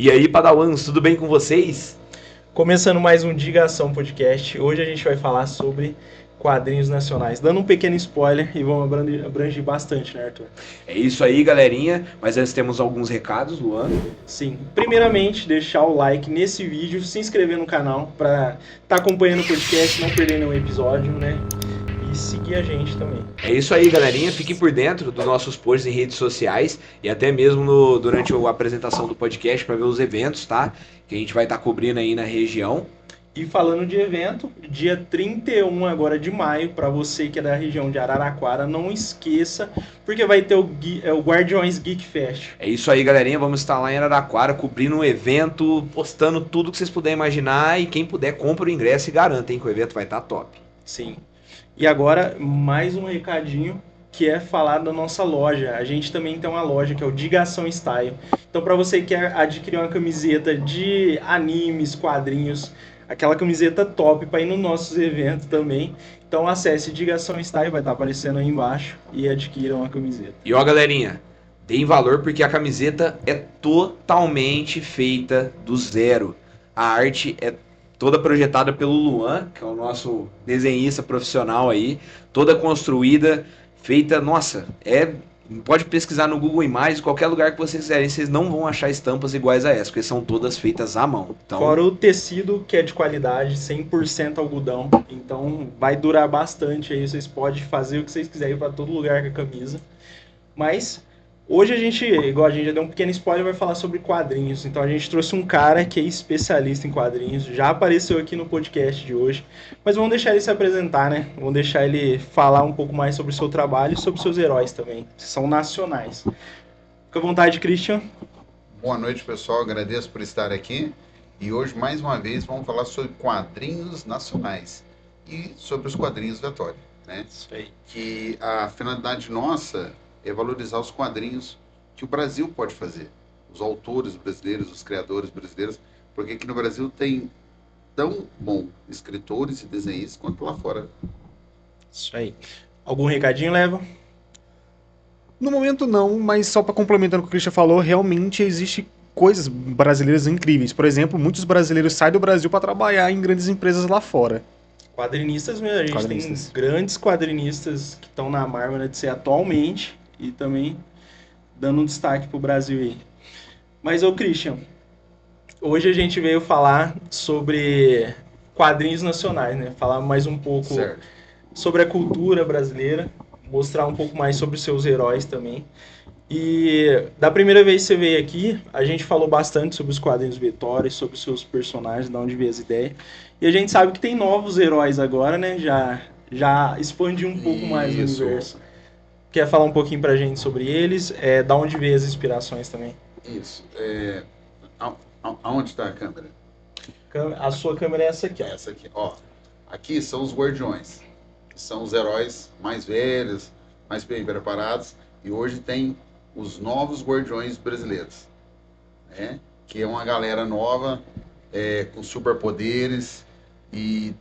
E aí, Padawans, tudo bem com vocês? Começando mais um Digação Podcast. Hoje a gente vai falar sobre quadrinhos nacionais. Dando um pequeno spoiler e vamos abranger bastante, né, Arthur? É isso aí, galerinha. Mas antes temos alguns recados, Luan. Sim. Primeiramente, deixar o like nesse vídeo, se inscrever no canal para estar acompanhando o podcast, não perder nenhum episódio, né? E seguir a gente também. É isso aí, galerinha. Fiquem por dentro dos nossos posts em redes sociais e até mesmo durante a apresentação do podcast para ver os eventos, tá? Que a gente vai estar cobrindo aí na região. E falando de evento, dia 31 agora de maio, para você que é da região de Araraquara, não esqueça, porque vai ter o Guardiões Geek Fest. É isso aí, galerinha. Vamos estar lá em Araraquara cobrindo um evento, postando tudo que vocês puderem imaginar. E quem puder, compra o ingresso e garanta, hein, que o evento vai estar top. Sim. E agora, mais um recadinho, que é falar da nossa loja. A gente também tem uma loja que é o Digação Style. Então, para você que quer adquirir uma camiseta de animes, quadrinhos, aquela camiseta top para ir nos nossos eventos também. Então, acesse Digação Style, vai estar aparecendo aí embaixo, e adquira uma camiseta. E ó, galerinha, deem valor porque a camiseta é totalmente feita do zero. A arte é toda projetada pelo Luan, que é o nosso desenhista profissional aí, toda construída, feita, nossa, pode pesquisar no Google Imagens, qualquer lugar que vocês quiserem, vocês não vão achar estampas iguais a essa, porque são todas feitas à mão. Então, Fora o tecido, que é de qualidade, 100% algodão. Então, vai durar bastante aí. Vocês podem fazer o que vocês quiserem para todo lugar com a camisa. Mas hoje a gente, igual a gente já deu um pequeno spoiler, vai falar sobre quadrinhos. Então a gente trouxe um cara que é especialista em quadrinhos, já apareceu aqui no podcast de hoje. Mas vamos deixar ele se apresentar, né? Vamos deixar ele falar um pouco mais sobre o seu trabalho e sobre seus heróis também, que são nacionais. Fica à vontade, Christian. Boa noite, pessoal. Agradeço por estar aqui. E hoje, mais uma vez, vamos falar sobre quadrinhos nacionais e sobre os quadrinhos da Tori, né? Isso aí. Que a finalidade nossa é valorizar os quadrinhos que o Brasil pode fazer. Os autores brasileiros, os criadores brasileiros, porque aqui no Brasil tem tão bom escritores e desenhistas quanto lá fora. Isso aí. Algum recadinho, Leva? No momento não, mas só para complementar o que o Christian falou, realmente existe coisas brasileiras incríveis. Por exemplo, muitos brasileiros saem do Brasil para trabalhar em grandes empresas lá fora. Quadrinistas mesmo. A gente Quadrinistas. tem grandes quadrinistas que estão na Marvel de ser atualmente e também dando um destaque pro Brasil aí. Mas, ô Christian, hoje a gente veio falar sobre quadrinhos nacionais, né? Falar mais um pouco Certo. sobre a cultura brasileira, mostrar um pouco mais sobre os seus heróis também. E da primeira vez que você veio aqui, a gente falou bastante sobre os quadrinhos Vitória, sobre os seus personagens, de onde veio as ideias. E a gente sabe que tem novos heróis agora, né? Já expandiu um pouco mais o Isso. universo. Quer falar um pouquinho pra gente sobre eles? Da onde veio as inspirações também? Isso. Aonde está a câmera? A sua câmera é essa aqui, ó. Essa aqui, ó. Aqui são os Guardiões, que são os heróis mais velhos, mais bem preparados. E hoje tem os novos Guardiões brasileiros, né? Que é uma galera nova, com superpoderes. E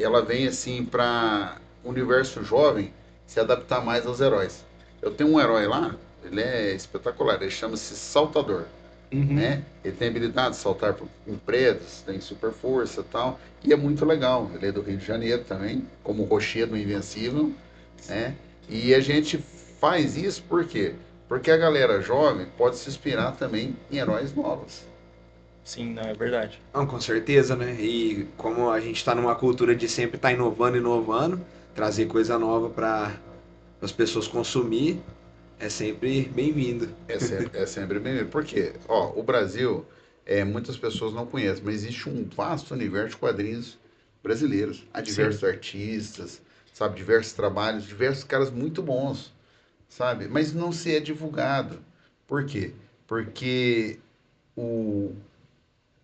ela vem assim para o universo jovem se adaptar mais aos heróis. Eu tenho um herói lá, ele é espetacular, ele chama-se Saltador. Uhum. Né? Ele tem habilidade de saltar em prédios, tem super força e tal, e é muito legal. Ele é do Rio de Janeiro também, como o Rochedo Invencível, né? E a gente faz isso por quê? Porque a galera jovem pode se inspirar também em heróis novos. Sim, não, é verdade. Não, com certeza, né? E como a gente está numa cultura de sempre estar inovando, trazer coisa nova para as pessoas consumir, é sempre bem-vindo. É sempre bem-vindo. Por quê? Ó, o Brasil, muitas pessoas não conhecem, mas existe um vasto universo de quadrinhos brasileiros. Há diversos artistas, sabe? Diversos trabalhos, diversos caras muito bons, sabe? Mas não se é divulgado. Por quê? Porque o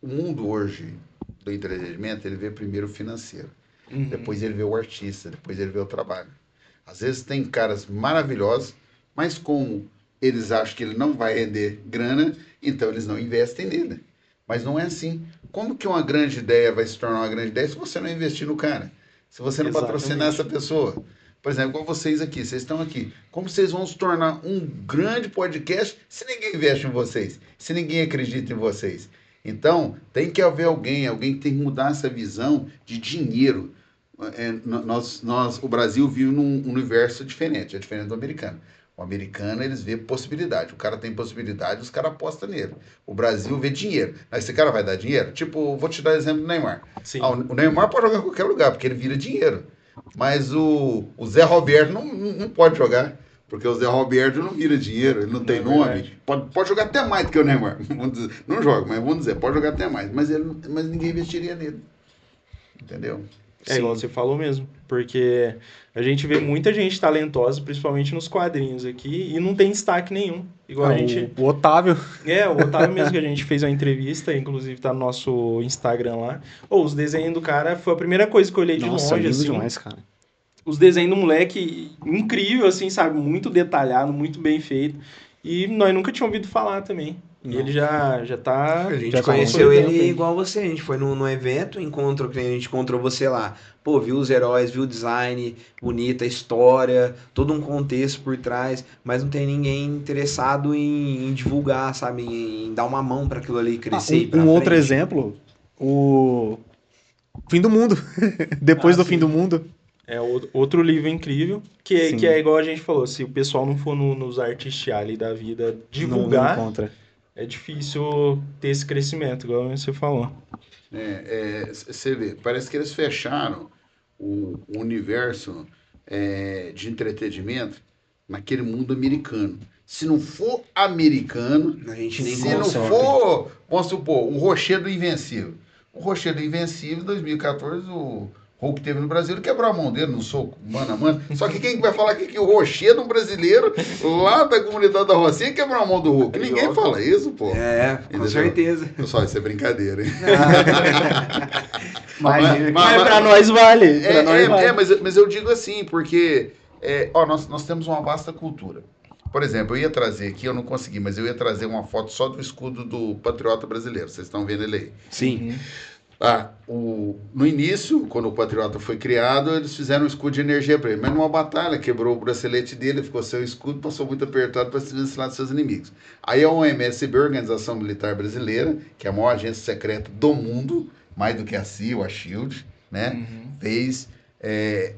mundo hoje do entretenimento, ele vê primeiro o financeiro. Uhum. Depois ele vê o artista, depois ele vê o trabalho. Às vezes tem caras maravilhosos, mas como eles acham que ele não vai render grana, então eles não investem nele. Mas não é assim. Como que uma grande ideia vai se tornar uma grande ideia se você não investir no cara? Se você não Exatamente. patrocinar essa pessoa? Por exemplo, igual vocês aqui, vocês estão aqui. Como vocês vão se tornar um grande podcast se ninguém investe em vocês? Se ninguém acredita em vocês? Então, tem que haver alguém que tem que mudar essa visão de dinheiro. O Brasil vive num universo diferente, é diferente do americano. O americano, eles vê possibilidade. O cara tem possibilidade, os caras apostam nele. O Brasil vê dinheiro. Aí esse cara vai dar dinheiro? Tipo, vou te dar exemplo do Neymar. Sim. O Neymar pode jogar em qualquer lugar, porque ele vira dinheiro. Mas o Zé Roberto não pode jogar, porque o Zé Roberto não vira dinheiro, ele não tem nome. Pode jogar até mais do que o Neymar. Não joga, mas vamos dizer, pode jogar até mais. Mas ninguém investiria nele. Entendeu? Igual você falou mesmo, porque a gente vê muita gente talentosa, principalmente nos quadrinhos aqui, e não tem destaque nenhum. Igual a gente... O Otávio. O Otávio mesmo, que a gente fez uma entrevista, inclusive tá no nosso Instagram lá. Os desenhos do cara foi a primeira coisa que eu olhei de Nossa, longe, lindo assim. demais, cara. Os desenhos do moleque, incrível, assim, sabe? Muito detalhado, muito bem feito. E nós nunca tínhamos ouvido falar também. E ele já tá... A gente Já conheceu conheceu ele igual você, a gente foi num evento, a gente encontrou você lá. Pô, viu os heróis, viu o design bonito, a história, todo um contexto por trás, mas não tem ninguém interessado em divulgar, sabe? Em dar uma mão pra aquilo ali crescer e pra Um outro frente. exemplo, o Fim do Mundo. Depois do sim. Fim do Mundo. É outro livro incrível, que Sim. é igual a gente falou, se o pessoal não for nos artistiar ali da vida divulgar, Não encontra. é difícil ter esse crescimento, igual você falou. Você vê, parece que eles fecharam o universo de entretenimento naquele mundo americano. Se não for americano, A gente nem se não consegue. for, vamos supor, o Rochedo Invencível. O Rochedo Invencível, em 2014, o Hulk teve no Brasil, ele quebrou a mão dele no soco, mano a mano. Só que quem vai falar aqui que o Rochedo, um brasileiro, lá da comunidade da Rocinha, quebrou a mão do Hulk? Ninguém fala isso, pô. É, com Entendeu? certeza. Pessoal, isso é brincadeira, hein? Imagina. Mas pra nós vale. Pra nós vale. Mas eu digo assim, porque nós temos uma vasta cultura. Por exemplo, eu ia trazer aqui, eu não consegui, mas eu ia trazer uma foto só do escudo do Patriota Brasileiro. Vocês estão vendo ele aí. Sim. No início, quando o Patriota foi criado, eles fizeram um escudo de energia para ele. Mas numa batalha, quebrou o bracelete dele, ficou sem o escudo, passou muito apertado para se desvencilhar dos seus inimigos. Aí a OMSB, Organização Militar Brasileira, que é a maior agência secreta do mundo, mais do que a CIA ou a SHIELD, né? Fez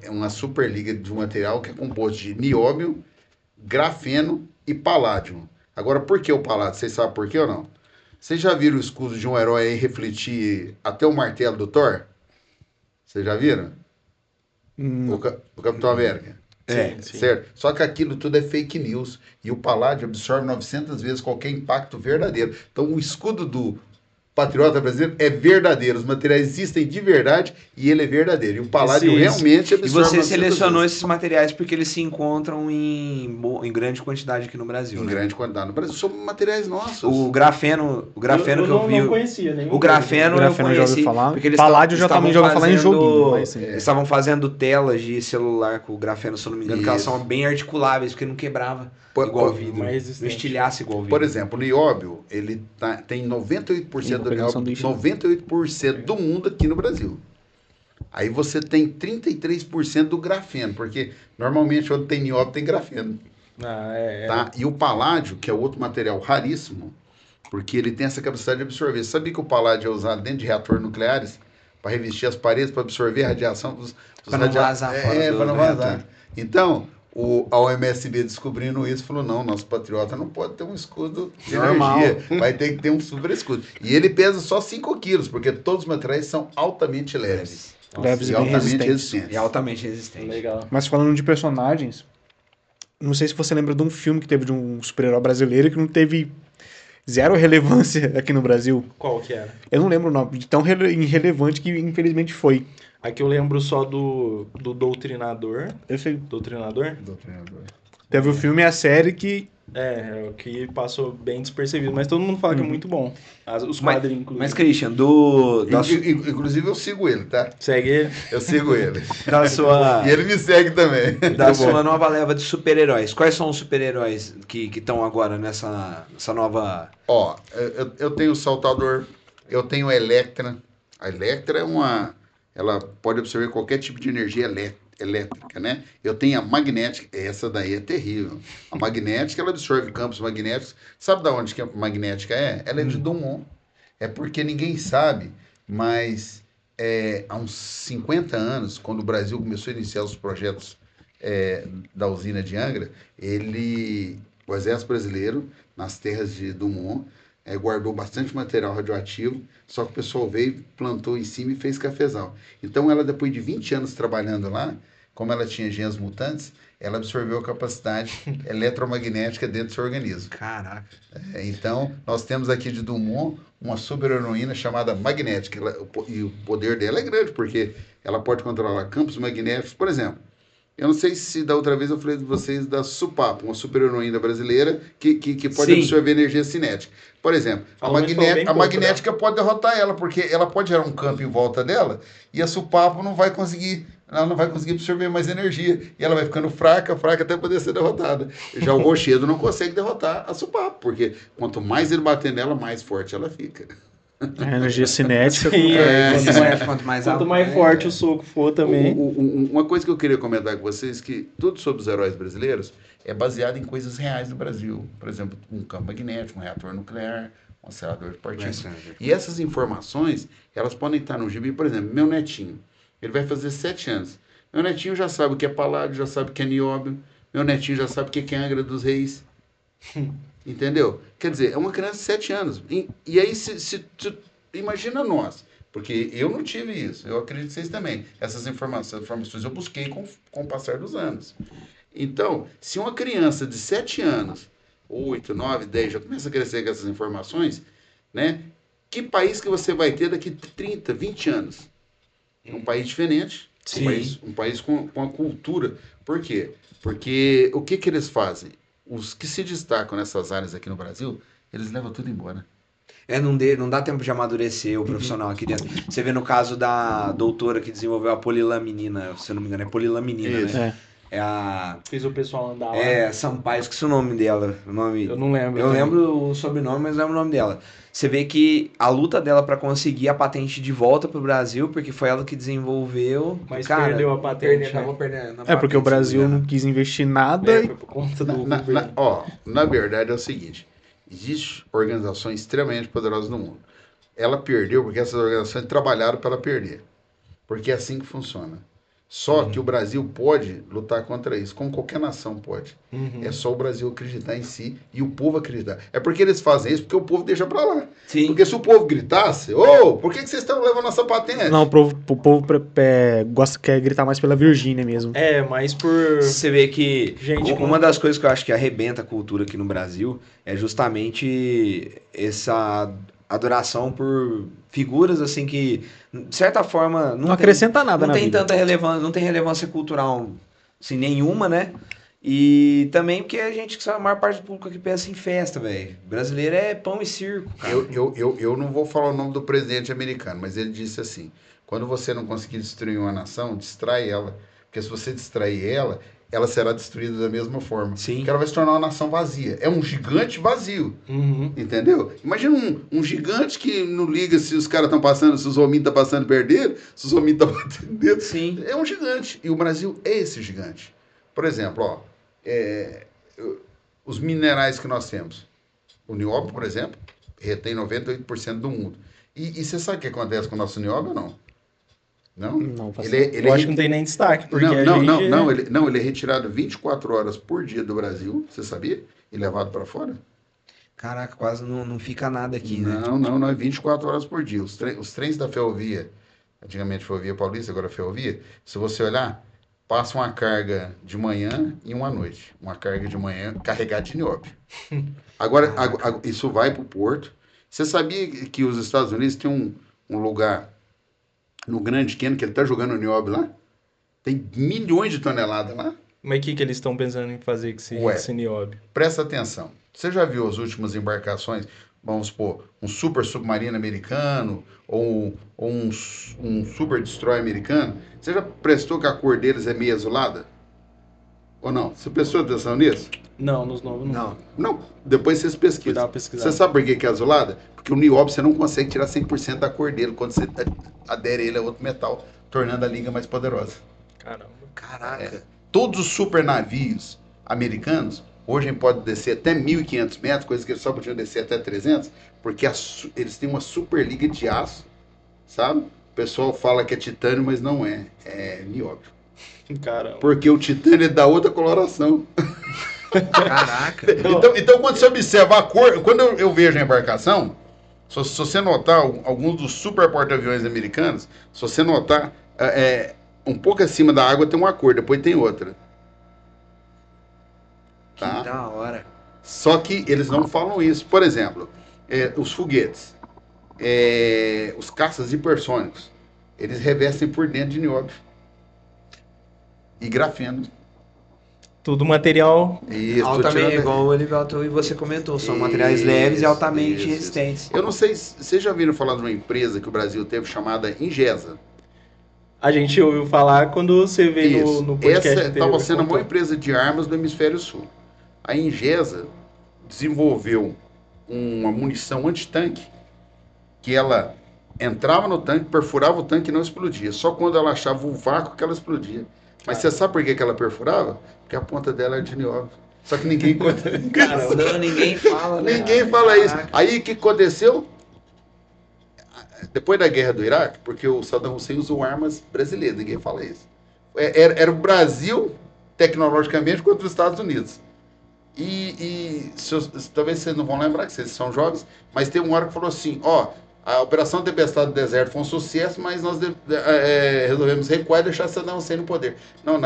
uma superliga de um material que é composto de nióbio, grafeno e paládio. Agora, por que o paládio? Vocês sabem por quê ou não? Vocês já viram o escudo de um herói aí refletir até o martelo do Thor? Vocês já viram? O Capitão América. Sim. Certo? Só que aquilo tudo é fake news. E o paládio absorve 900 vezes qualquer impacto verdadeiro. Então o escudo do Patriota Brasileiro é verdadeiro. Os materiais existem de verdade e ele é verdadeiro. E o paládio realmente E absorve você 900 selecionou vezes. esses materiais porque eles se encontram em grande quantidade aqui no Brasil, Em né? grande quantidade. No Brasil são materiais nossos. O grafeno Eu que eu vi... não conhecia nenhum. O grafeno, O grafeno eu eu já ouvi conheci, falar. porque eles Paládio já também já ouvi falar em fazendo- joguinho, mas sim. Eles estavam fazendo telas de celular com o grafeno, se eu não me engano, que elas Isso. são bem articuláveis, porque não quebrava Por- igual por- vidro. mais Não resistente. estilhasse igual vidro. Por exemplo, o nióbio, ele tem 98% Vou do pegar um nióbio, sanduíche. 98% do mundo aqui no Brasil. Aí você tem 33% do grafeno, porque normalmente onde tem nióbio tem grafeno, tá? E o paládio, que é outro material raríssimo, porque ele tem essa capacidade de absorver. Sabia que o paládio é usado dentro de reatores nucleares para revestir as paredes, para absorver a radiação dos Pra não vazar fora do para não vazar. reator. Então, a OMSB descobrindo isso, falou, não, nosso patriota não pode ter um escudo de Normal. energia, vai ter que ter um super escudo. E ele pesa só 5 quilos, porque todos os materiais são altamente leves. Leves E e bem altamente resistentes. E altamente resistente. Legal. Mas falando de personagens, não sei se você lembra de um filme que teve de um super-herói brasileiro que não teve zero relevância aqui no Brasil. Qual que era? Eu não lembro o nome, de tão irrelevante que infelizmente foi. Aqui eu lembro só do Doutrinador. Esse Doutrinador? teve o filme e a série que É o que passou bem despercebido, mas todo mundo fala que é muito bom. Os quadrinhos, inclusive. Mas, Christian, Inclusive eu sigo ele, tá? Segue ele. Eu sigo ele. da sua... E ele me segue também. Da sua nova leva de super-heróis. Quais são os super-heróis que estão agora nessa nova... Ó, eu tenho o Saltador, eu tenho a Electra. A Electra ela pode absorver qualquer tipo de energia elétrica, né? Eu tenho a magnética, essa daí é terrível. A magnética, ela absorve campos magnéticos. Sabe da onde que a magnética é? Ela é de Dumont. É porque ninguém sabe, mas há uns 50 anos, quando o Brasil começou a iniciar os projetos da usina de Angra, o Exército Brasileiro, nas terras de Dumont, guardou bastante material radioativo, só que o pessoal veio, plantou em cima e fez cafezal. Então ela, depois de 20 anos trabalhando lá, como ela tinha genes mutantes, ela absorveu a capacidade eletromagnética dentro do seu organismo. Caraca. Então, nós temos aqui de Dumont uma super-heroína chamada magnética. E o poder dela é grande, porque ela pode controlar campos magnéticos. Por exemplo, eu não sei se da outra vez eu falei de vocês da Supapo, uma super-heroína brasileira que pode Sim. absorver energia cinética. Por exemplo, a magnética pode derrotar ela, porque ela pode gerar um campo em volta dela e a Supapo não vai conseguir absorver mais energia. E ela vai ficando fraca até poder ser derrotada. Já o Rochedo não consegue derrotar a Supapo, porque quanto mais ele bater nela, mais forte ela fica. A energia cinética. Sim, Quanto mais forte o soco for também. Uma coisa que eu queria comentar com vocês, que tudo sobre os heróis brasileiros é baseado em coisas reais do Brasil. Por exemplo, um campo magnético, um reator nuclear, um acelerador de partículas. E essas informações, elas podem estar no gibi. Por exemplo, meu netinho, ele vai fazer 7 anos. Meu netinho já sabe o que é paládio, já sabe o que é nióbio. Meu netinho já sabe o que é Angra dos Reis. Entendeu? Quer dizer, é uma criança de 7 anos. E aí, imagina nós. Porque eu não tive isso. Eu acredito que vocês também. Essas informações eu busquei com o passar dos anos. Então, se uma criança de 7 anos, 8, 9, 10, já começa a crescer com essas informações, né? Que país que você vai ter daqui 30, 20 anos? Um país diferente. Sim. Um país com a cultura. Por quê? Porque o que eles fazem? Os que se destacam nessas áreas aqui no Brasil, eles levam tudo embora. Não dá tempo de amadurecer o profissional aqui dentro. Você vê no caso da doutora que desenvolveu a polilaminina, se eu não me engano, é polilaminina, Isso. né? É a... Fez o pessoal andar lá. Sampaio, esqueci o nome dela. Eu não lembro. Eu lembro o sobrenome, mas não lembro o nome dela. Você vê que a luta dela para conseguir a patente de volta pro Brasil, porque foi ela que desenvolveu. Mas cara, perdeu a patente. Acabou perdendo. Porque o Brasil não quis investir nada. Foi por conta do Na verdade é o seguinte, existem organizações extremamente poderosas no mundo. Ela perdeu porque essas organizações trabalharam para ela perder. Porque é assim que funciona. Só que o Brasil pode lutar contra isso, como qualquer nação pode. É só o Brasil acreditar em si e o povo acreditar. É porque eles fazem isso porque o povo deixa pra lá. Sim. Porque se o povo gritasse, por que vocês estão levando nossa patente? Não, o povo quer gritar mais pela Virgínia mesmo. Mais por... Você vê que uma das coisas que eu acho que arrebenta a cultura aqui no Brasil é justamente essa adoração por figuras assim que, de certa forma, não acrescenta nada na vida. Tanta relevância, não tem relevância cultural assim, nenhuma, né? E também porque a maior parte do público aqui pensa em festa, velho. Brasileiro é pão e circo, cara. Eu não vou falar o nome do presidente americano, mas ele disse assim, quando você não conseguir destruir uma nação, distrai ela. Porque se você distrair ela será destruída da mesma forma. Sim. Porque ela vai se tornar uma nação vazia. É um gigante vazio. Entendeu? Imagina um gigante que não liga se os caras estão passando, se os hominhos estão passando perder, se os hominhos estão batendo dedo. Sim. É um gigante. E o Brasil é esse gigante. Por exemplo, os minerais que nós temos. O nióbio, por exemplo, retém 98% do mundo. E você sabe o que acontece com o nosso nióbio ou não? Não? Eu acho que não tem nem destaque. Porque ele é retirado 24 horas por dia do Brasil, você sabia? E levado para fora. Caraca, quase não fica nada aqui, né? Não, é 24 horas por dia. Os trens da ferrovia, antigamente Ferrovia Paulista, agora Ferrovia, se você olhar, passa uma carga de manhã e uma noite. Uma carga de manhã carregada de nióbio. Agora, isso vai para o porto. Você sabia que os Estados Unidos têm um lugar no Grande Canyon, que ele está jogando nióbio lá? Tem milhões de toneladas lá. Mas o que eles estão pensando em fazer com esse nióbio? Presta atenção. Você já viu as últimas embarcações? Vamos supor, um super submarino americano ou um super destroyer americano? Você já prestou que a cor deles é meio azulada? Ou não? Você prestou atenção nisso? Não, nos novos não. Não, depois vocês pesquisam. Dá uma pesquisada. Você sabe por que é azulada? Porque o nióbio você não consegue tirar 100% da cor dele quando você adere ele a outro metal, tornando a liga mais poderosa. Caramba. Caraca. Todos os super navios americanos, hoje a gente pode descer até 1.500 metros, coisa que eles só podiam descer até 300, porque eles têm uma super liga de aço, sabe? O pessoal fala que é titânio, mas não é. É nióbio. Caramba. Porque o titânio é da outra coloração. Caraca. Então, quando você observa a cor, quando eu vejo a embarcação, se você notar alguns dos super porta-aviões americanos, se você notar, um pouco acima da água tem uma cor, depois tem outra. Que da hora. Só que eles não falam isso. Por exemplo, os foguetes, os caças hipersônicos, eles revestem por dentro de nióbio e grafeno. Tudo material. Isso, Altamente, igual o Elivelton e você comentou, são materiais leves e altamente isso. resistentes. Eu não sei se vocês já viram falar de uma empresa que o Brasil teve chamada Ingesa. A gente ouviu falar quando você veio no podcast Essa anterior, estava sendo a contou. maior empresa de armas do hemisfério sul. A Ingesa desenvolveu uma munição antitanque que ela entrava no tanque, perfurava o tanque e não explodia. Só quando ela achava o vácuo que ela explodia. Mas você sabe por que ela perfurava? Porque a ponta dela era de nióbio. Só que ninguém conta. Não, ninguém fala, né? Ninguém fala isso. Caraca. Aí o que aconteceu? Depois da guerra do Iraque, porque o Saddam Hussein usou armas brasileiras, ninguém fala isso. Era o Brasil, tecnologicamente, contra os Estados Unidos. Talvez vocês não vão lembrar, que vocês são jovens, mas tem uma hora que falou assim, a Operação Tempestade do Deserto foi um sucesso, mas nós resolvemos recuar e deixar Saddam Hussein no poder. Não,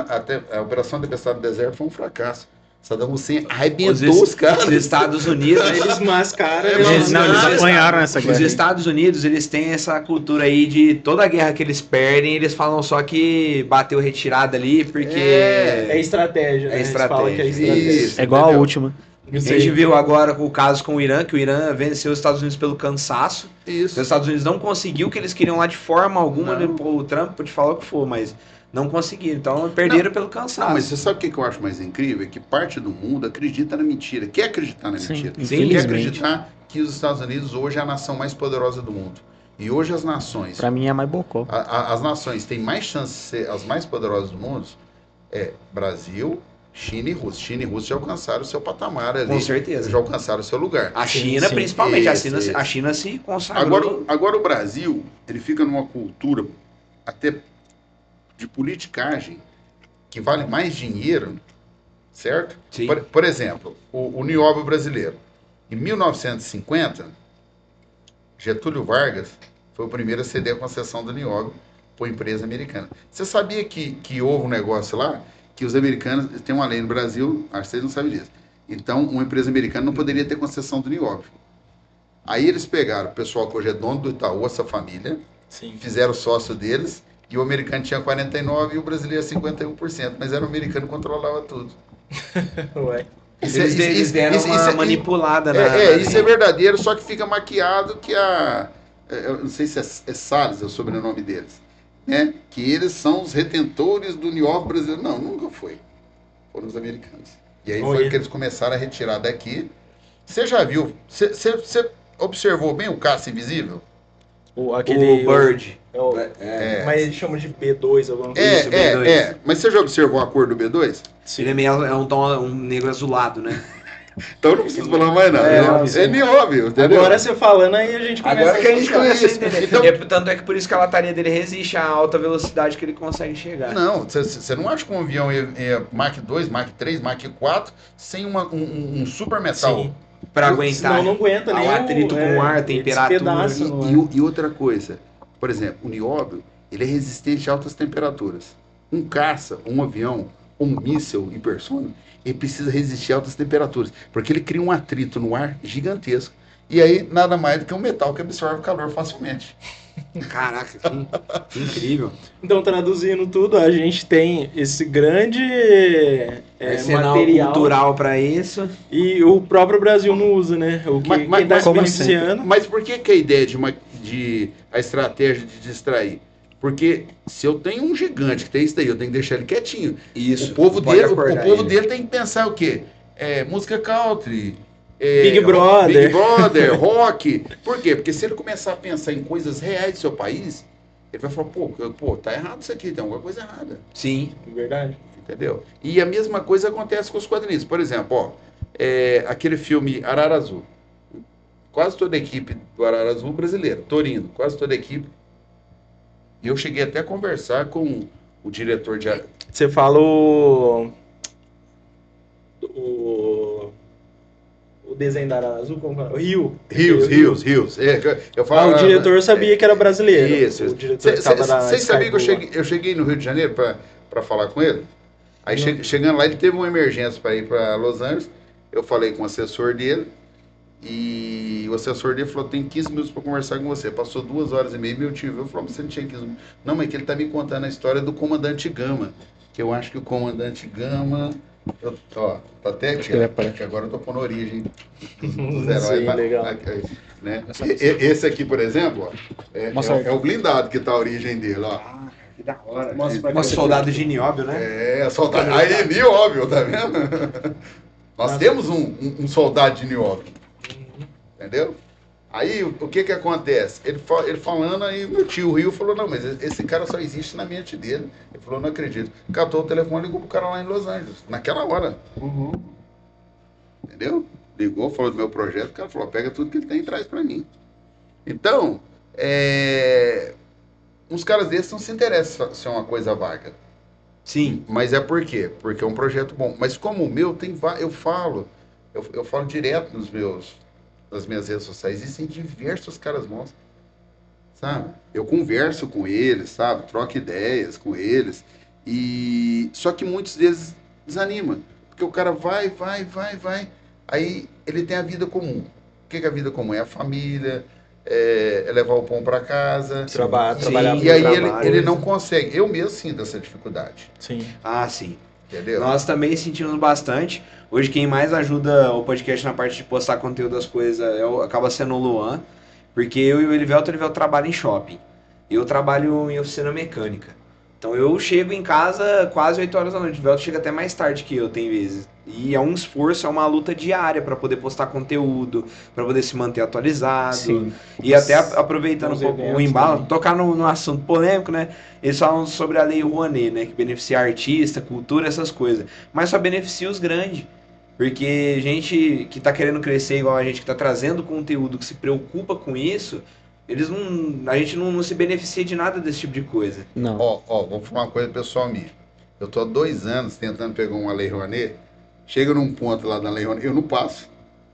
a Operação Tempestade do Deserto foi um fracasso. Saddam Hussein arrebentou os caras. Os Estados Unidos, Eles mascaram. Eles apanharam nessa guerra. Os Estados Unidos, eles têm essa cultura aí de toda guerra que eles perdem, eles falam só que bateu retirada ali, porque... É estratégia, né? É Eles falam que é estratégia. estratégia. Isso. É igual a Entendeu? última. A gente viu agora o caso com o Irã, que o Irã venceu os Estados Unidos pelo cansaço. Isso. Os Estados Unidos não conseguiu o que eles queriam lá de forma alguma, Não. né? O Trump pode falar o que for, mas não conseguiram. Então perderam pelo cansaço. Não, mas você sabe o que eu acho mais incrível? É que parte do mundo acredita na mentira. Quer acreditar na Sim, mentira? infelizmente. Quer acreditar que os Estados Unidos hoje é a nação mais poderosa do mundo. E hoje as nações, Pra mim é mais bocó. as nações têm mais chance de ser as mais poderosas do mundo, Brasil, China e Rússia. China e Rússia já alcançaram o seu patamar ali. Com certeza. Já alcançaram o seu lugar. A Sim, China, sim. principalmente, Isso. a China se consagrou. Agora o Brasil, ele fica numa cultura até de politicagem que vale mais dinheiro, certo? Sim. Por exemplo, o nióbio brasileiro. Em 1950, Getúlio Vargas foi o primeiro a ceder a concessão do nióbio para a empresa americana. Você sabia que houve um negócio lá que os americanos, tem uma lei no Brasil, acho que vocês não sabem disso. Então, uma empresa americana não poderia ter concessão do nióbio. Aí eles pegaram o pessoal que hoje é dono do Itaú, essa família, Sim. fizeram sócio deles, e o americano tinha 49% e o brasileiro 51%, mas era o americano que controlava tudo. Ué. Eles deram uma manipulada Isso é verdadeiro, só que fica maquiado que eu não sei se é Salles, é o sobrenome deles, né? Que eles são os retentores do nióbio brasileiro. Não, nunca foi. Foram os americanos. E aí foi que eles começaram a retirar daqui. Você já viu, você observou bem o caça invisível? O Bird. Mas eles chamam de B2, alguma coisa. Isso, B2. Mas você já observou a cor do B2? Ele é meio um tom um negro azulado, né? Então eu não preciso falar mais nada. É nióbio, entendeu? Agora você falando aí, a gente começa Agora que a gente começa a entender. Então- Tanto é que por isso que a lataria dele resiste à alta velocidade que ele consegue chegar. Não, você não acha que um avião é Mach 2, Mach 3, Mach 4 sem um super metal? Sim. Pra aguentar Senão não aguenta nem o atrito com o ar, a ele temperatura. despedaça no ar. E outra coisa, por exemplo, o nióbio, ele é resistente a altas temperaturas. Um caça, um avião, um míssil hipersônico, ele precisa resistir a altas temperaturas, porque ele cria um atrito no ar gigantesco. E aí, nada mais do que um metal que absorve calor facilmente. Caraca, que incrível. Então, traduzindo tudo, a gente tem esse grande Arsenal material cultural pra isso. e o próprio Brasil não usa, né? O que, Mas- quem tá mas se como beneficiando... Mas por que a ideia a estratégia de distrair? Porque se eu tenho um gigante que tem isso daí, eu tenho que deixar ele quietinho. Isso. O povo pode dele, acordar o povo ele. dele tem que pensar o quê? Música country, Big Brother. Big Brother, rock. Por quê? Porque se ele começar a pensar em coisas reais do seu país, ele vai falar, pô, tá errado isso aqui, tem alguma coisa errada. Sim. Verdade. Entendeu? E a mesma coisa acontece com os quadrinhos. Por exemplo, ó, aquele filme Arara Azul. Quase toda a equipe do Arara Azul brasileira, Torino, quase toda a equipe. E eu cheguei até a conversar com o diretor de... Você falou o desenho da Arara Azul, como é? O Rio. Rios. Eu falo, O diretor sabia que era brasileiro. Isso. O diretor que tava na Vocês sabiam que Skype lá. eu cheguei no Rio de Janeiro para falar com ele? Aí chegando lá, ele teve uma emergência para ir para Los Angeles. Eu falei com o assessor dele. E o assessor dele falou, tem 15 minutos para conversar com você. Passou 2h30, meu tio viu, falou, você não tinha 15 minutos. Não, mas é que ele tá me contando a história do Comandante Gama. Que eu acho que o Comandante Gama... tá até aqui, que agora eu tô pondo a origem dos heróis. Sim, legal. Né? Esse aqui, por exemplo, ó, é o blindado que tá a origem dele, ó. Que da hora. Mostra Soldado de Nióbio, né? Soldado. Aí, Nióbio, tá vendo? Nós temos um soldado de Nióbio. Entendeu? Aí, o que acontece? Ele falando, aí meu tio Rio falou, não, mas esse cara só existe na mente dele. Ele falou, não acredito. Catou o telefone e ligou pro cara lá em Los Angeles, naquela hora. Entendeu? Ligou, falou do meu projeto, o cara falou, pega tudo que ele tem e traz pra mim. Então, uns caras desses não se interessam se é uma coisa vaga. Sim. Mas é por quê? Porque é um projeto bom. Mas como o meu, eu falo direto nas minhas redes sociais, existem diversos caras bons, sabe? Eu converso com eles, sabe? Troco ideias com eles. Só que muitos deles desanimam. Porque o cara vai. Aí ele tem a vida comum. O que é a vida comum? É a família, é levar o pão para casa. Trabalhar E aí ele não consegue. Eu mesmo sinto essa dificuldade. Sim. Ah, sim. Entendeu? Nós também sentimos bastante. Hoje quem mais ajuda o podcast na parte de postar conteúdo das coisas acaba sendo o Luan, porque eu e o Elivelto trabalham em shopping. Eu trabalho em oficina mecânica. Então eu chego em casa quase 8 horas da noite. O Elivelto chega até mais tarde que eu, tem vezes. E é um esforço, é uma luta diária para poder postar conteúdo, para poder se manter atualizado. Sim. E até aproveitando um pouco o embalo, também. tocar no assunto polêmico, né? Eles falam sobre a Lei Rouanet, né? Que beneficia artista, cultura, essas coisas. Mas só beneficia os grandes. Porque gente que tá querendo crescer igual a gente, que tá trazendo conteúdo, que se preocupa com isso, a gente não se beneficia de nada desse tipo de coisa. Não. Vou falar uma coisa pessoal minha. Eu tô há 2 anos tentando pegar uma Lei Rouanet. Chega num ponto lá da Lei Rouanet, eu não passo.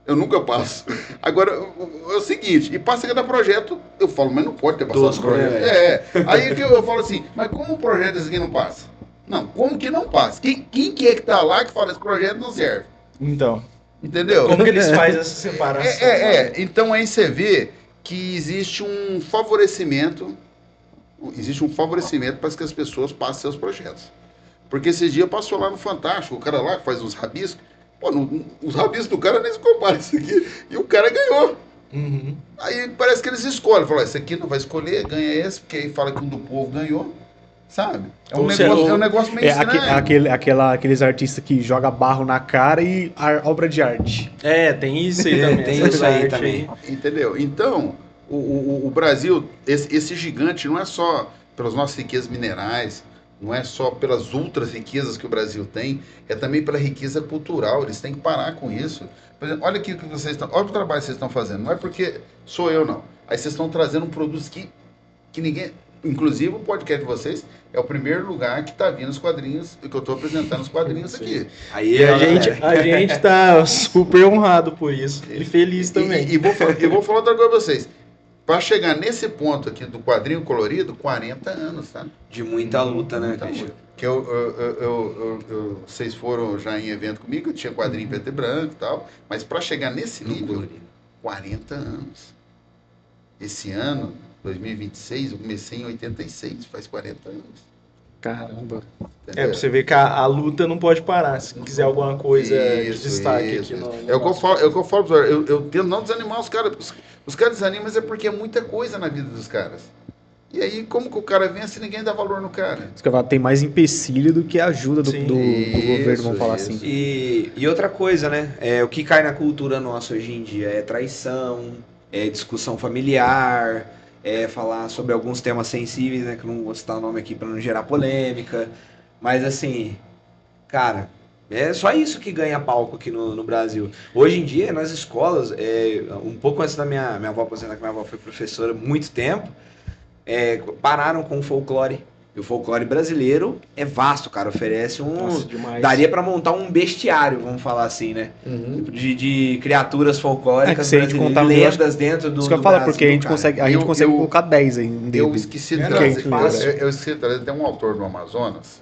Eu nunca passo. Agora, é o seguinte, e passa cada projeto, eu falo, mas não pode ter passado Tosco, projeto. né? Aí eu falo assim, mas como um projeto desse aqui não passa? Não, como que não passa? Quem que é que tá lá que fala esse projeto não serve? Então, Entendeu? como que eles fazem essa separação? Então aí você vê que existe um favorecimento para que as pessoas passem seus projetos. Porque esses dias passou lá no Fantástico, o cara lá que faz uns rabiscos, os rabiscos do cara nem se comparam isso aqui, e o cara ganhou. Uhum. Aí parece que eles escolhem, falam, esse aqui não vai escolher, ganha esse, porque aí fala que um do povo ganhou, sabe? É um negócio meio estranho. Aqueles artistas que jogam barro na cara e obra de arte. Tem isso aí também. Tem essa isso aí arte também. Entendeu? Então, o Brasil, esse gigante, não é só pelas nossas riquezas minerais, não é só pelas outras riquezas que o Brasil tem, é também pela riqueza cultural. Eles têm que parar com isso. Por exemplo, olha aqui o que vocês estão. Olha o trabalho que vocês estão fazendo. Não é porque sou eu, não. Aí vocês estão trazendo produtos que ninguém. Inclusive, o podcast de vocês é o primeiro lugar que está vindo os quadrinhos, que eu estou apresentando os quadrinhos aqui. Aí E a gente tá super honrado por isso. E feliz também. E vou falar outra coisa para vocês. Para chegar nesse ponto aqui do quadrinho colorido, 40 anos, tá? De muita luta, né, Muita Christian? luta. Que vocês foram já em evento comigo, eu tinha quadrinho em preto e branco e tal, mas para chegar nesse nível, 40 anos. Esse ano, 2026, eu comecei em 86, faz 40 anos. Caramba. Entendeu? Pra você ver que a luta não pode parar. Se quiser alguma coisa de destaque isso. aqui no É o que eu falo, eu tento não desanimar os caras. Os caras desanimam, mas é porque é muita coisa na vida dos caras. E aí, como que o cara vence se ninguém dá valor no cara? Tem mais empecilho do que ajuda do governo, vamos falar assim. E outra coisa, né? O que cai na cultura nossa hoje em dia é traição, é discussão familiar, falar sobre alguns temas sensíveis, né? Que eu não vou citar o nome aqui para não gerar polêmica. Mas assim, cara, é só isso que ganha palco aqui no Brasil. Hoje em dia, nas escolas, um pouco antes da minha avó aposentar, que minha avó foi professora há muito tempo, pararam com o folclore. E o folclore brasileiro é vasto, cara. Oferece Nossa, demais. daria pra montar um bestiário, vamos falar assim, né? De criaturas folclóricas se a gente contar lendas dentro do Isso que eu do falo, Brasil, porque a gente cara. consegue Eu- colocar 10 aí um Eu dedo. esqueci de É, trazer. fácil. Eu esqueci de trazer. Tem um autor do Amazonas.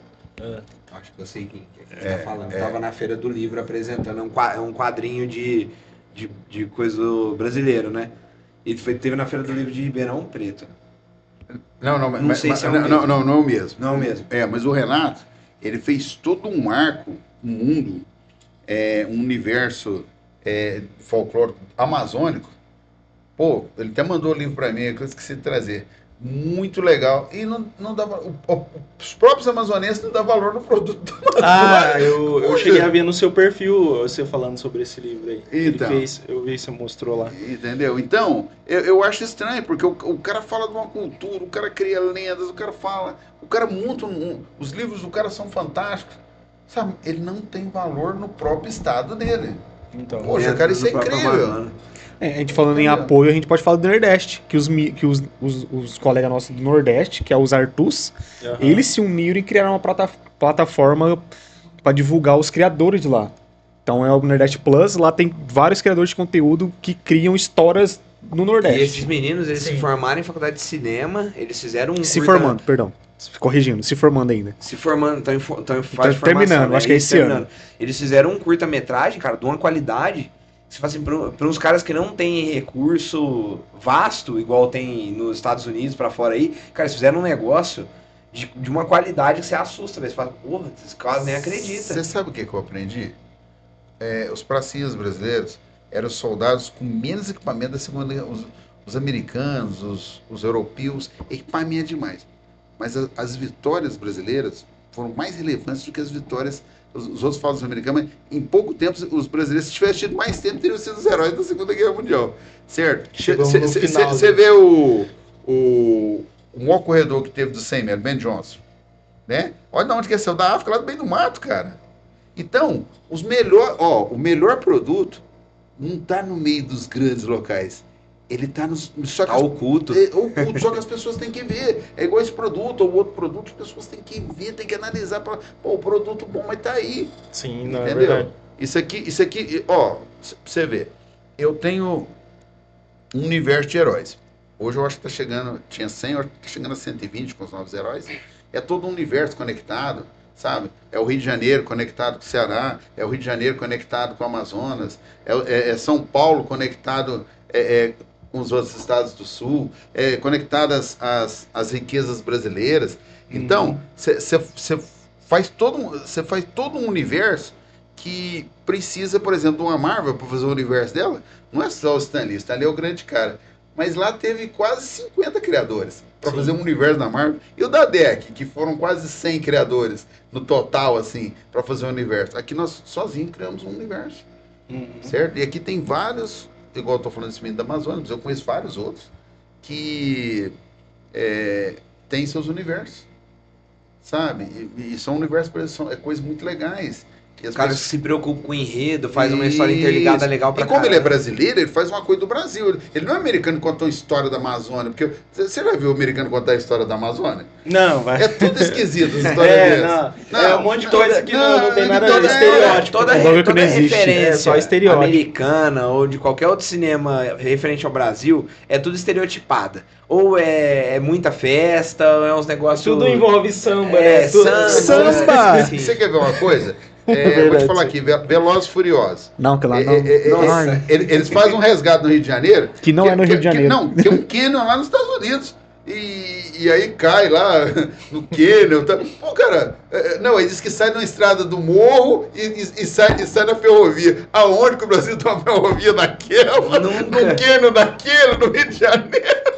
Acho que eu sei quem que você tá falando. Tava na Feira do Livro apresentando um quadrinho de coisa do brasileiro, né? E teve na Feira do Livro de Ribeirão Preto. Não sei se é o mesmo. não é o mesmo. Não mesmo. Mas o Renato, ele fez todo um arco, um mundo, um universo folclórico amazônico. Pô, ele até mandou o livro pra mim, que eu esqueci de trazer. Muito legal. E não dava. Os próprios amazonenses não dão valor no produto do Amazonas. Eu Poxa. cheguei a ver no seu perfil você falando sobre esse livro aí. Então. Ele fez, eu vi que você mostrou lá. Entendeu? Então, eu acho estranho, porque o cara fala de uma cultura, o cara cria lendas, o cara monta os livros do cara são fantásticos. Sabe, ele não tem valor no próprio estado dele. Então, Poxa, cara, isso é Do próprio incrível. Amazonas. A gente falando em Entendeu? apoio, a gente pode falar do Nordeste, que os colegas nossos do Nordeste, que é os Artus, aham. eles se uniram e criaram uma plataforma para divulgar os criadores de lá. Então é o Nordeste Plus, lá tem vários criadores de conteúdo que criam histórias no E Nordeste. esses meninos, eles se Sim. formaram em faculdade de cinema, eles fizeram um Se curta- formando, perdão. Corrigindo, se formando ainda. Se formando, estão em fase de formação, terminando, né? acho que é Eles esse ano. terminando. Eles fizeram um curta-metragem, cara, de uma qualidade. Se fala assim, para uns caras que não têm recurso vasto, igual tem nos Estados Unidos, pra fora aí, cara, eles fizeram um negócio de uma qualidade que você assusta, velho. Você fala, porra, esses caras nem acreditam. Você sabe o que eu aprendi? Os pracinhas brasileiros eram soldados com menos equipamento da Segunda Guerra. Os americanos, os europeus, equipamento demais. Mas as vitórias brasileiras foram mais relevantes do que as vitórias. Os outros falam dos americanos, mas em pouco tempo, os brasileiros, se tivessem tido mais tempo, teriam sido os heróis da Segunda Guerra Mundial. Certo? Chegamos no final, Você vê o maior corredor que teve do 100 metros, Ben Johnson. Né? Olha de onde que é saiu da África, lá do meio do mato, cara. Então, o melhor produto não está no meio dos grandes locais. Ele está só que Tá oculto. oculto, só que as pessoas têm que ver. É igual esse produto ou outro produto, as pessoas têm que ver, têm que analisar. Pô, o produto bom, mas tá aí. Sim, não é Entendeu? verdade. Isso aqui, ó, pra você ver. Eu tenho um universo de heróis. Hoje eu acho que tá chegando, tinha 100, eu acho que tá chegando a 120 com os novos heróis. É todo um universo conectado, sabe? É o Rio de Janeiro conectado com o Ceará, é o Rio de Janeiro conectado com o Amazonas, é São Paulo conectado com os outros estados do Sul, conectadas às riquezas brasileiras. Então, você faz todo um universo que precisa, por exemplo, de uma Marvel para fazer o universo dela. Não é só o Stan Lee é o grande cara. Mas lá teve quase 50 criadores para fazer um universo da Marvel. E o da DEC, que foram quase 100 criadores no total, assim, para fazer um universo. Aqui nós sozinhos criamos um universo, certo? E aqui tem vários, igual eu tô falando desse menino da Amazônia, mas eu conheço vários outros que têm seus universos, sabe? E são universos, coisas muito legais. E as Os caras pessoas- se preocupam com o enredo, faz uma história interligada legal pra E como caramba. ele é brasileiro, ele faz uma coisa do Brasil. Ele não é americano que conta uma história da Amazônia. Porque você já viu o americano contar a história da Amazônia? Não, vai. É tudo esquisito as histórias deles. É um monte de coisa que não tem nada toda- estereótipo. Toda, Um bagulho que toda não existe. referência É só estereótipo. americana ou de qualquer outro cinema referente ao Brasil é tudo estereotipada. Ou é muita festa, ou é uns negócios... Tudo envolve samba, né? Tudo- Samba! Sim. Você quer ver uma coisa? Vou Verdade. te falar aqui, Velozes e Furiosos. Não, que lá não. Nossa. Eles fazem um resgate no Rio de Janeiro. Que não é no Rio de Janeiro. Não, que é um canyon lá nos Estados Unidos. E aí cai lá no canyon. Tá. Pô, cara, não, ele diz que sai na estrada do morro e sai na ferrovia. Aonde que o Brasil tem uma ferrovia daquela? Nunca. No canyon daquele, no Rio de Janeiro?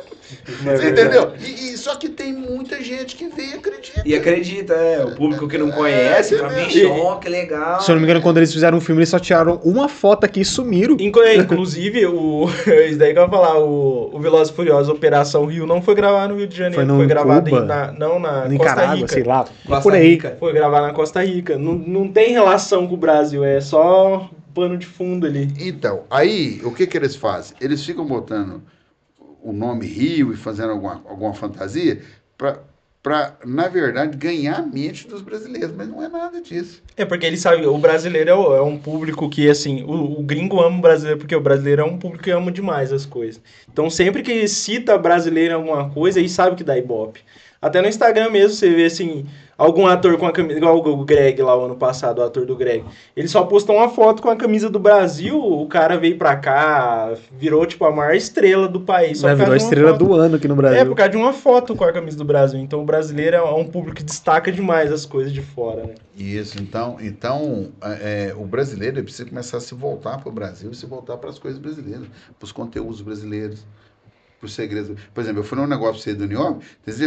Você entendeu? Só que tem muita gente que vem e acredita. E acredita, o público que não conhece, fala, bicho, ó, que legal. Se eu não me engano, quando eles fizeram um filme, eles só tiraram uma foto aqui e sumiram. Inclusive, isso daí que eu ia falar, o Velozes e Furiosos Operação Rio não foi gravado no Rio de Janeiro, foi gravado Cuba, na em Costa Nicarágua, Rica. sei lá. Costa Por aí. Rica. Foi gravado na Costa Rica. Não tem relação com o Brasil, é só pano de fundo ali. Então, aí, o que eles fazem? Eles ficam botando o nome Rio e fazendo alguma fantasia para, na verdade, ganhar a mente dos brasileiros, mas não é nada disso. É porque ele sabe, o brasileiro é um público que, assim, o gringo ama o brasileiro, porque o brasileiro é um público que ama demais as coisas. Então, sempre que cita brasileiro em alguma coisa, ele sabe que dá ibope. Até no Instagram mesmo, você vê, assim, algum ator com a camisa, igual o Greg lá, o ano passado, o ator do Greg. Ele só postou uma foto com a camisa do Brasil, o cara veio pra cá, virou, tipo, a maior estrela do país. Só por Virou a causa de uma estrela foto. do ano aqui no Brasil. É, por causa de uma foto com a camisa do Brasil. Então, o brasileiro é um público que destaca demais as coisas de fora, né? Isso, então o brasileiro ele precisa começar a se voltar para o Brasil e se voltar para as coisas brasileiras, para os conteúdos brasileiros, para os segredos. Por exemplo, eu fui num negócio pra você do Niobe,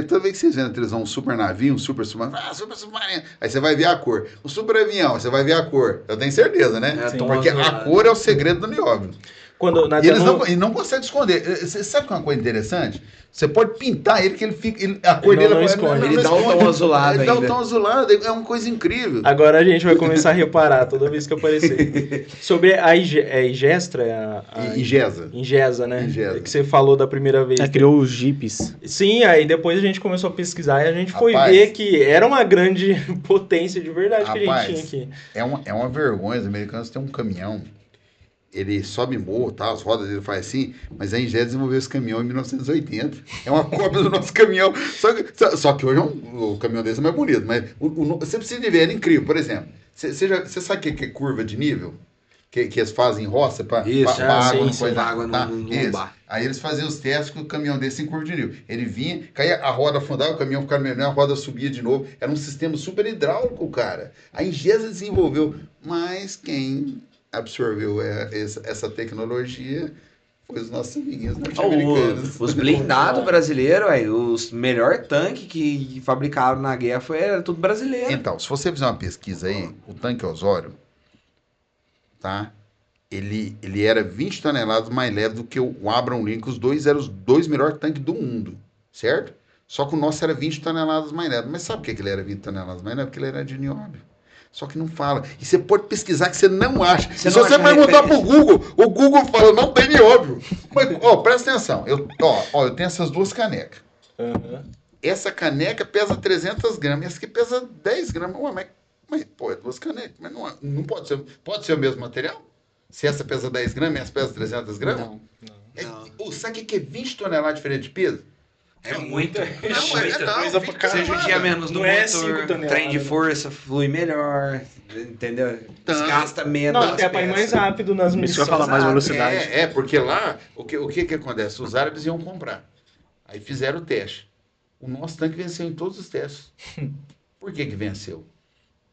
toda vez que vocês vêem na televisão um super navio, um super submarino, super submarino, aí você vai ver a cor. O super avião, você vai ver a cor. Eu tenho certeza, né? Sim. Porque a cor é o segredo do Niobe. Quando E eles não conseguem esconder. Você sabe que é uma coisa interessante? Você pode pintar ele, que ele fica. A cor dele não esconde. Ele dá um tom azulado Ele dá um ainda. tom azulado, é uma coisa incrível. Agora a gente vai começar a reparar toda vez que aparecer. Sobre a Igestra, Ingesa. Ingesa, né? Ingesa. Que você falou da primeira vez. Ela criou os jipes. Sim, aí depois a gente começou a pesquisar e a gente foi Rapaz. ver que era uma grande potência de verdade que a Rapaz. gente tinha aqui. É uma vergonha. Os americanos têm um caminhão. Ele sobe morro, tá? As rodas dele faz assim, mas a Ingé desenvolveu esse caminhão em 1980. É uma cópia do nosso caminhão. Só que hoje o caminhão desse é mais bonito. Mas você precisa de ver, ele é incrível. Por exemplo, você sabe o que é curva de nível? Que eles fazem em roça para Isso, água não sim, coisar. água Tá? não Isso. lombar. Aí eles faziam os testes com o caminhão desse em curva de nível. Ele vinha, caía, a roda afundava, o caminhão ficava menor, a roda subia de novo. Era um sistema super hidráulico, cara. A Ingesa desenvolveu, mas quem absorveu essa tecnologia foi os nossos amiguinhos norte-americanos. Os blindados brasileiros, os melhor tanque que fabricaram na guerra era tudo brasileiro. Então, se você fizer uma pesquisa aí, o tanque Osório, tá? Ele era 20 toneladas mais leve do que o Abraham Lincoln. Os dois eram os dois melhores tanques do mundo, certo? Só que o nosso era 20 toneladas mais leve. Mas sabe por que ele era 20 toneladas mais leve? Porque ele era de nióbio. Só que não fala. E você pode pesquisar que você não acha. Se você perguntar pro Google, o Google fala, não tem nióbio. Mas, presta atenção. Eu tenho essas duas canecas. Uhum. Essa caneca pesa 300 gramas. E essa aqui pesa 10 gramas. Ué, mas pô, é duas canecas. Mas não pode ser. Pode ser o mesmo material? Se essa pesa 10 gramas e essa pesa 300 gramas? Não. Sabe o que é 20 toneladas diferente de peso? É muita coisa pra caramba. Você judia menos no Não é motor, 5 toneladas, trem de né? força flui melhor, entendeu? Desgasta menos. Não, até pra ir mais rápido nas Isso missões. vai falar mais velocidade. Porque lá, o que acontece? Os árabes iam comprar. Aí fizeram o teste. O nosso tanque venceu em todos os testes. Por que venceu?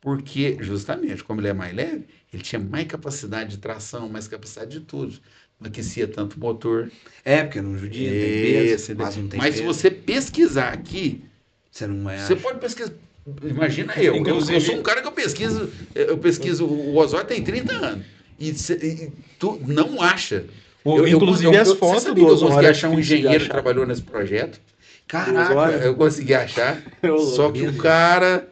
Porque, justamente, como ele é mais leve, ele tinha mais capacidade de tração, mais capacidade de tudo. Não aquecia tanto o motor. Porque não judia, tem peso, quase não tem Mas peso. se você pesquisar aqui, Você não é. você pode pesquisar. Imagina eu. Inclusive- Eu sou um cara que eu pesquiso. O Osório tem 30 anos. E tu não acha. Inclusive as você fotos sabia do que eu consegui Osório achar um engenheiro que trabalhou nesse projeto? Caraca, Eu consegui achar. Só que o cara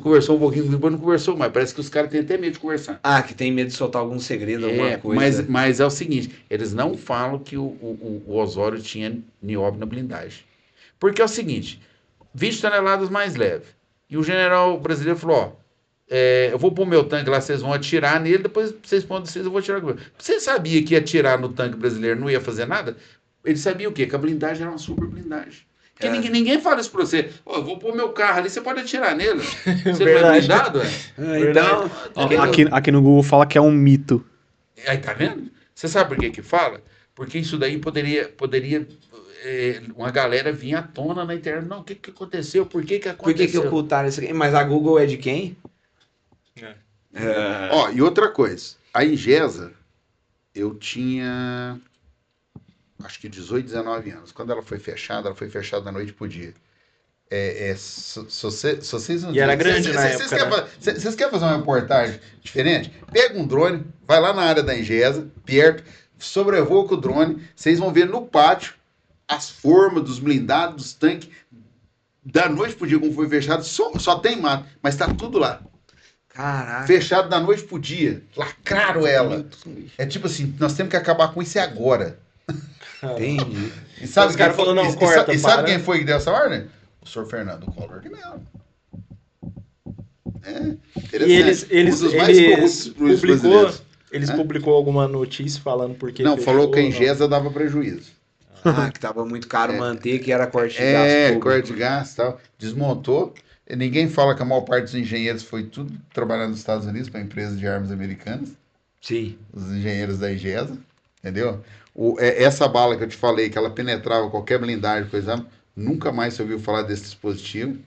conversou um pouquinho, depois não conversou mais. Parece que os caras têm até medo de conversar. que tem medo de soltar algum segredo, alguma coisa. Mas é o seguinte, eles não falam que o Osório tinha nióbio na blindagem. Porque é o seguinte, 20 toneladas mais leve. E o general brasileiro falou, eu vou pôr meu tanque lá, vocês vão atirar nele, depois vocês põem vocês, eu vou atirar com ele. Você sabia que atirar no tanque brasileiro não ia fazer nada? Ele sabia o quê? Que a blindagem era uma super blindagem. Porque ninguém fala isso pra você. Eu vou pôr meu carro ali, você pode atirar nele. Você não é blindado? Então, Aqui no Google fala que é um mito. Aí tá vendo? Você sabe por que fala? Porque isso daí poderia uma galera vir à tona na internet. Não, o que aconteceu? Por que aconteceu? por que ocultaram isso aqui? Mas a Google é de quem? E outra coisa. A Ingesa, eu tinha acho que 18, 19 anos. Quando ela foi fechada da noite pro dia. Se vocês não E era dizem- grande na época, né? Vocês querem fazer uma reportagem diferente? Pega um drone, vai lá na área da Ingesa, perto, sobrevoa com o drone, vocês vão ver no pátio as formas dos blindados, dos tanques. Da noite pro dia, como foi fechado, só tem mato, mas tá tudo lá. Caraca. Fechado da noite pro dia. Lacraram ela. É tipo assim, nós temos que acabar com isso agora. Entendi. E sabe Os caras falaram, não, e corta, sabe para. quem foi que deu essa ordem? O senhor Fernando Collor de Mello. E eles Um dos mais corruptos juízes brasileiros. publicou alguma notícia falando por que Não, fechou, falou que a não? Ingesa dava prejuízo. Ah, que tava muito caro manter, que era corte de gasto público. Corte de gás e tal. Desmontou. E ninguém fala que a maior parte dos engenheiros foi tudo trabalhar nos Estados Unidos para empresas de armas americanas. Sim. Os engenheiros da Ingesa. Entendeu? Essa bala que eu te falei, que ela penetrava qualquer blindagem, coisa, nunca mais se ouviu falar desse dispositivo.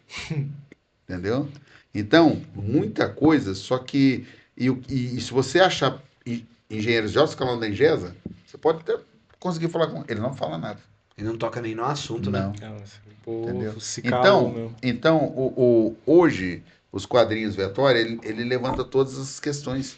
Entendeu? Então, muita coisa, só que. E se você achar engenheiros de alto escalão da Ingesa, você pode até conseguir falar com ele. Ele não fala nada. Ele não toca nem no assunto, né? Não. Nossa, o povo Entendeu? se calou, meu. Então hoje, os quadrinhos Vitória, ele levanta todas as questões.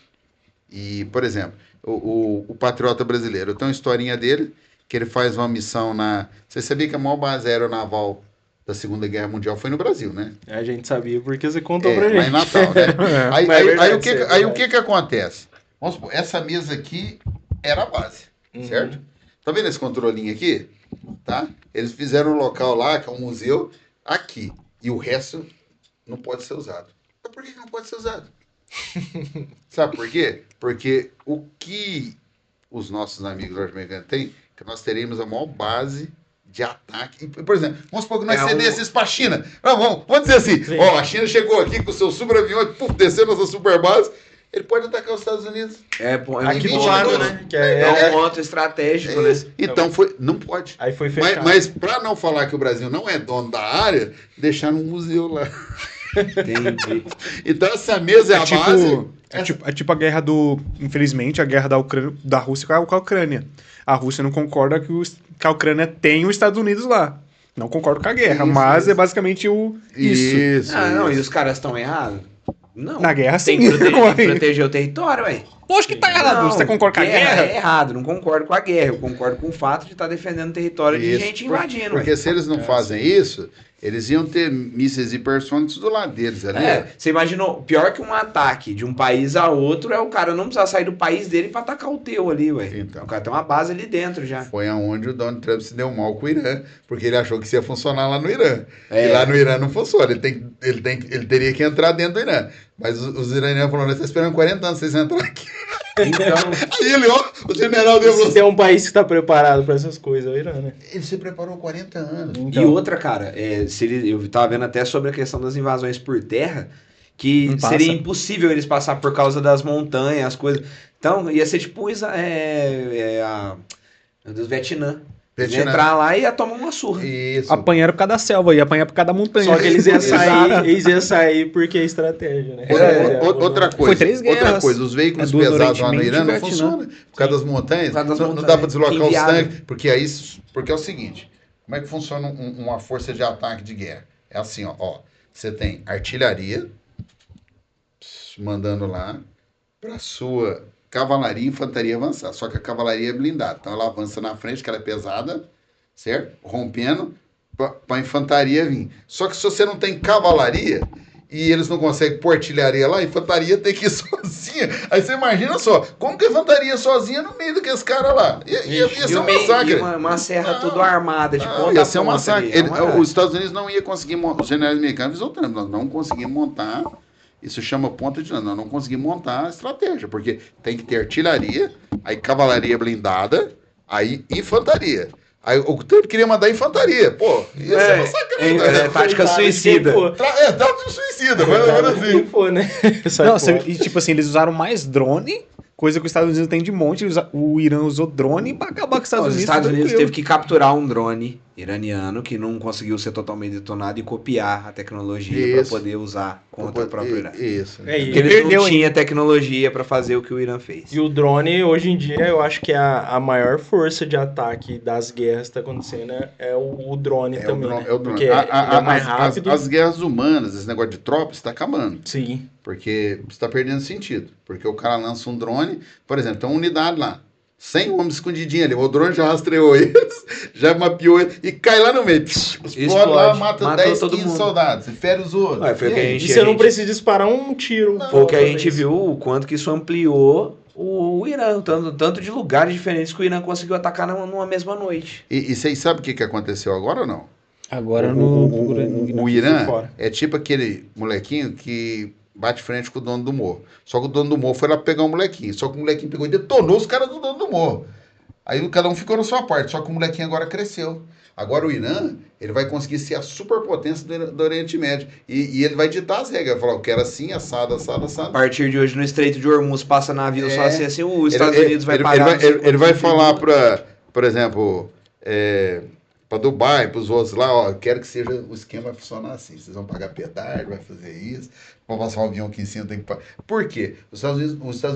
E, por exemplo, o Patriota Brasileiro, eu tenho uma historinha dele, que ele faz uma missão na... Você sabia que a maior base aeronaval da Segunda Guerra Mundial foi no Brasil, né? A gente sabia porque você contou pra Lá em gente. Natal, né? Aí, Mas é aí, verdade, aí o que, isso é aí o verdade. que acontece? Vamos supor, essa mesa aqui era a base, certo? Tá vendo esse controlinho aqui? Tá? Eles fizeram um local lá, que é um museu, aqui. E o resto não pode ser usado. Mas por que não pode ser usado? Sabe por quê? Porque o que os nossos amigos norte-americanos têm, que nós teremos a maior base de ataque. Por exemplo, vamos supor que nós cedêssemos para a China. Vamos dizer assim, Sim. ó, a China chegou aqui com o seu superavião, desceu nossa superbase, ele pode atacar os Estados Unidos. Aqui do 20 lado, minutos. né? Que É um ponto estratégico, né? Então, não pode. Aí foi fechado. Mas para não falar que o Brasil não é dono da área, deixaram um museu lá. Entendi. Então essa mesa é a base. É tipo a guerra infelizmente, a guerra da Rússia com a Ucrânia. A Rússia não concorda que a Ucrânia tem os Estados Unidos lá. Não concordo com a guerra, Isso, mas isso. é basicamente isso. Não, e os caras estão errados? Não. Na guerra, Tem sim. que proteger o território, ué. Lógico que tá errado. Você concorda com a guerra? É errado, não concordo com a guerra. Eu concordo com o fato de estar defendendo o território de Isso, gente invadindo. Porque ué. se eles não fazem isso, eles iam ter mísseis hipersônicos do lado deles ali. Você imaginou, pior que um ataque de um país a outro é o cara não precisar sair do país dele pra atacar o teu ali, ué. Então. O cara tem uma base ali dentro já. Foi aonde o Donald Trump se deu mal com o Irã, porque ele achou que isso ia funcionar lá no Irã. É. E lá no Irã não funciona. Ele teria que entrar dentro do Irã. Mas os iranianos falaram, nós estamos esperando 40 anos pra vocês entrarem aqui. Então, Aí ele, ó, o general deu Se tem um país que tá preparado pra essas coisas, é o Irã, né? Ele se preparou 40 anos. e outra, cara, eu tava vendo até sobre a questão das invasões por terra, que Não passa. seria impossível eles passar por causa das montanhas, as coisas. Então, ia ser tipo dos Vietnã. Eles iam Vietnã. entrar lá e ia tomar uma surra. Isso. Apanharam por causa da selva, ia apanhar por causa da montanha. Só que eles iam Exato. sair porque é estratégia, né? Outra coisa, Foi 3 guerras. outra coisa, os veículos É do pesados lá no Oriente Irã não Médio e funcionam por causa das montanhas. Por causa das Não montanhas. dá para deslocar os Inviável. tanques, porque é o seguinte, como é que funciona uma força de ataque de guerra? É assim, ó, você tem artilharia mandando lá para sua cavalaria e infantaria avançar, só que a cavalaria é blindada, então ela avança na frente, que ela é pesada, certo? Rompendo para a infantaria vir. Só que se você não tem cavalaria e eles não conseguem pôr artilharia lá, a infantaria tem que ir sozinha. Aí você imagina só, como que a infantaria sozinha no meio daqueles caras lá? Ia ser um massacre. Uma serra tudo armada, de ponta Ia a ser um ponta massacre. ali, Os Estados Unidos não iam conseguir montar, os generais americanos avisou o Trump, nós não conseguimos montar, isso chama ponta de nós não conseguimos montar a estratégia, porque tem que ter artilharia, aí cavalaria blindada, aí infantaria. Aí o Trump queria mandar infantaria. Pô, ia ser massacre. tática suicida. Tática suicida, mais ou menos assim. For, né? Não, e tipo assim, eles usaram mais drone, coisa que os Estados Unidos tem de monte. O Irã usou drone pra acabar com os Estados Os Unidos. Estados Unidos tranquilo. teve que capturar um drone Iraniano que não conseguiu ser totalmente detonado e copiar a tecnologia para Isso. poder usar contra o próprio Irã. Isso. É, Porque eles Perdeu não tinham tecnologia para fazer o que o Irã fez. E o drone, hoje em dia, eu acho que a maior força de ataque das guerras que tá acontecendo é o drone também, né? É o drone. Porque ele é mais rápido. As guerras humanas, esse negócio de tropa, está acabando. Sim. Porque está perdendo sentido. Porque o cara lança um drone, por exemplo, tem uma unidade lá. 100 homens escondidinhos ali. O drone já rastreou eles, já mapeou eles e cai lá no meio. Explode lá, mata Matou 10, todo 15 mundo. soldados. E fere os outros. Ué, foi o que a E gente- você não precisa disparar um tiro. Foi o que a pra gente isso. viu, o quanto que isso ampliou o Irã, tanto de lugares diferentes que o Irã conseguiu atacar numa mesma noite. E vocês sabem o que aconteceu agora ou não? Agora O Irã fora. é tipo aquele molequinho que bate frente com o dono do morro. Só que o dono do morro foi lá pegar o molequinho. Só que o molequinho pegou e detonou os caras do dono do morro. Aí cada um ficou na sua parte. Só que o molequinho agora cresceu. Agora o Irã, ele vai conseguir ser a superpotência do Oriente Médio. E ele vai ditar as regras. Vai falar, eu quero assim, assado, assado, A assado. partir de hoje, no Estreito de Hormuz, passa navio só É. assim, os Estados Unidos vai Ele pagar. ele vai falar para, por exemplo, para Dubai, para os outros lá, ó, eu quero que seja, o esquema vai funcionar assim. Vocês vão pagar pedágio, vai fazer isso, vão passar um avião aqui em cima, tem que pagar. Por quê? Os Estados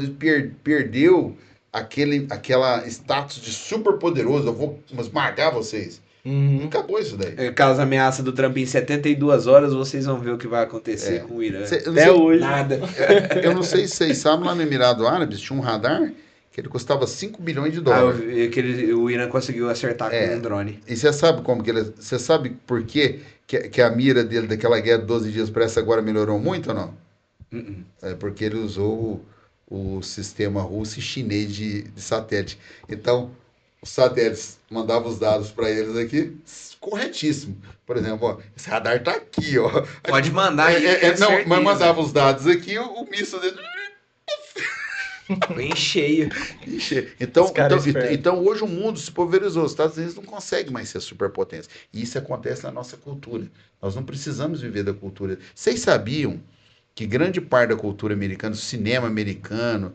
Unidos perdeu aquela status de super poderoso, eu vou esmagar vocês. Uhum. Acabou isso daí. Caso a ameaça do Trump em 72 horas, vocês vão ver o que vai acontecer É. com o Irã. Eu não Até sei- hoje. Nada. eu não sei se vocês sabem, lá no Emirado Árabe tinha um radar que ele custava 5 bilhões de Ah, eu dólares. vi que o Irã conseguiu acertar É. com um drone. E você sabe como que ele. Você sabe por quê que a mira dele daquela guerra de 12 dias para essa agora melhorou muito ou não? É porque ele usou o sistema russo e chinês de satélite. Então, os satélites mandavam os dados para eles aqui, corretíssimo. Por exemplo, ó, esse radar tá aqui, ó. Pode mandar. Não, mas mandava os dados aqui, o míssil dele. Bem cheio. Ixi, Os caras espertos. então hoje o mundo se pulverizou. Os Estados Unidos não conseguem mais ser superpotência. E isso acontece na nossa cultura. Nós não precisamos viver da cultura. Vocês sabiam que grande parte da cultura americana, o cinema americano,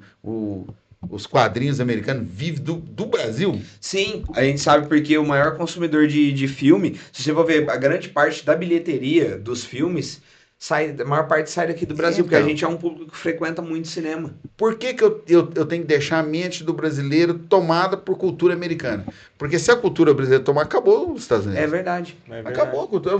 os quadrinhos americanos, vive do Brasil? Sim, a gente sabe porque o maior consumidor de filme, se você for ver, a grande parte da bilheteria dos filmes, a maior parte sai daqui do Brasil, porque a Então. gente é um público que frequenta muito cinema. Por que eu tenho que deixar a mente do brasileiro tomada por cultura americana? Porque se a cultura brasileira tomar, acabou os Estados Unidos. É verdade. É verdade. Acabou a cultura.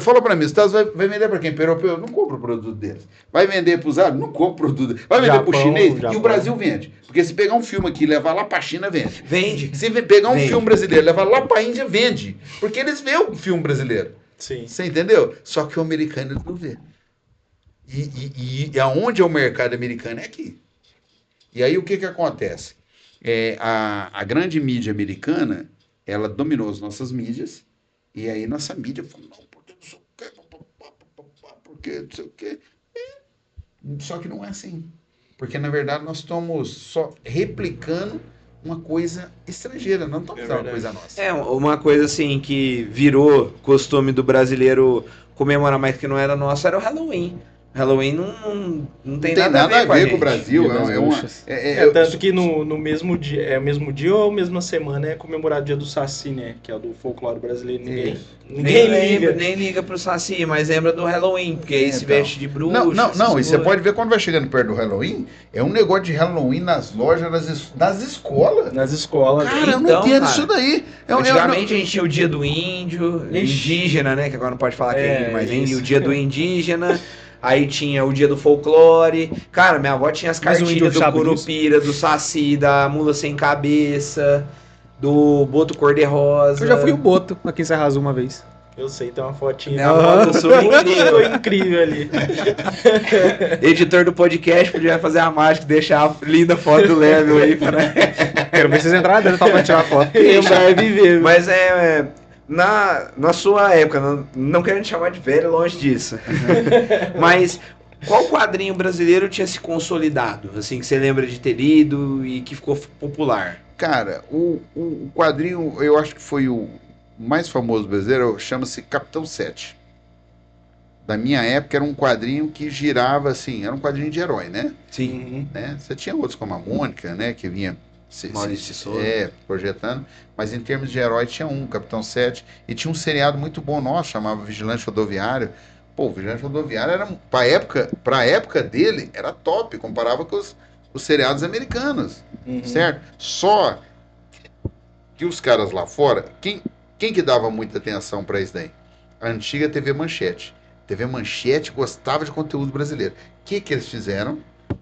Fala pra mim, os Estados Unidos vai vender pra quem? Para europeu? Eu não compro o produto deles. Vai vender pros árabes? Não compro o produto deles. Vai vender pro Japão, chinês? E Japão. o Brasil vende. Porque se pegar um filme aqui e levar lá pra China, vende. Vende. Se pegar um Vende. filme brasileiro e levar lá pra Índia, vende. Porque eles veem o filme brasileiro. Sim. Você entendeu? Só que o americano ele não vê. E aonde é o mercado americano é aqui. E aí o que acontece? A grande mídia americana, ela dominou as nossas mídias, e aí nossa mídia falou, não, porque não sei o quê, porque não sei o quê. Só que não é assim. Porque, na verdade, nós estamos só replicando uma coisa estrangeira, não estamos fazendo uma verdade. coisa nossa. É, uma coisa assim que virou costume do brasileiro comemorar mais que não era nosso era o Halloween. Halloween não tem nada a ver com o Brasil. Dia das Bruxas. Tanto que no mesmo dia, é o mesmo dia ou a mesma semana é comemorado o dia do Saci, né? Que é o do folclore brasileiro. Ninguém liga. Nem liga pro Saci, mas lembra do Halloween, porque aí se Então. veste de bruxa. Não, essas e você coisas. pode ver quando vai chegando perto do Halloween, é um negócio de Halloween nas lojas, das escolas. Nas escolas. Cara, eu não Então, entendo cara, isso daí. Antigamente a gente tinha o dia do índio, indígena, né? Que agora não pode falar que é índio, mas isso. o dia do indígena. Aí tinha o dia do folclore. Cara, minha avó tinha as Mas o índio cartilhas do sabe curupira, do saci, da mula sem cabeça, do boto cor-de-rosa. Eu já fui o Boto aqui em Serra Azul uma vez. Eu sei, tem uma fotinha. Minha avó do sul é incrível. incrível ali. Editor do podcast podia fazer a mágica, deixar a linda foto do Level aí para Quero ver vocês entrarem dentro pra tirar foto. Lembrar e viver. Mas na sua época, não querendo chamar de velho, longe disso. Mas qual quadrinho brasileiro tinha se consolidado? Assim, que você lembra de ter lido e que ficou popular? Cara, o quadrinho, eu acho que foi o mais famoso brasileiro, chama-se Capitão 7. Da minha época era um quadrinho que girava assim, era um quadrinho de herói, né? Sim. Você tinha outros como a Mônica, né, que vinha Maurício de Souza. Projetando. Mas em termos de herói tinha Capitão 7. E tinha um seriado muito bom nosso, chamava Vigilante Rodoviário. Pô, o Vigilante Rodoviário era, pra época dele, era top, comparava com os seriados americanos, certo? Só que os caras lá fora, quem que dava muita atenção pra isso daí? A antiga TV Manchete. TV Manchete gostava de conteúdo brasileiro. O que eles fizeram?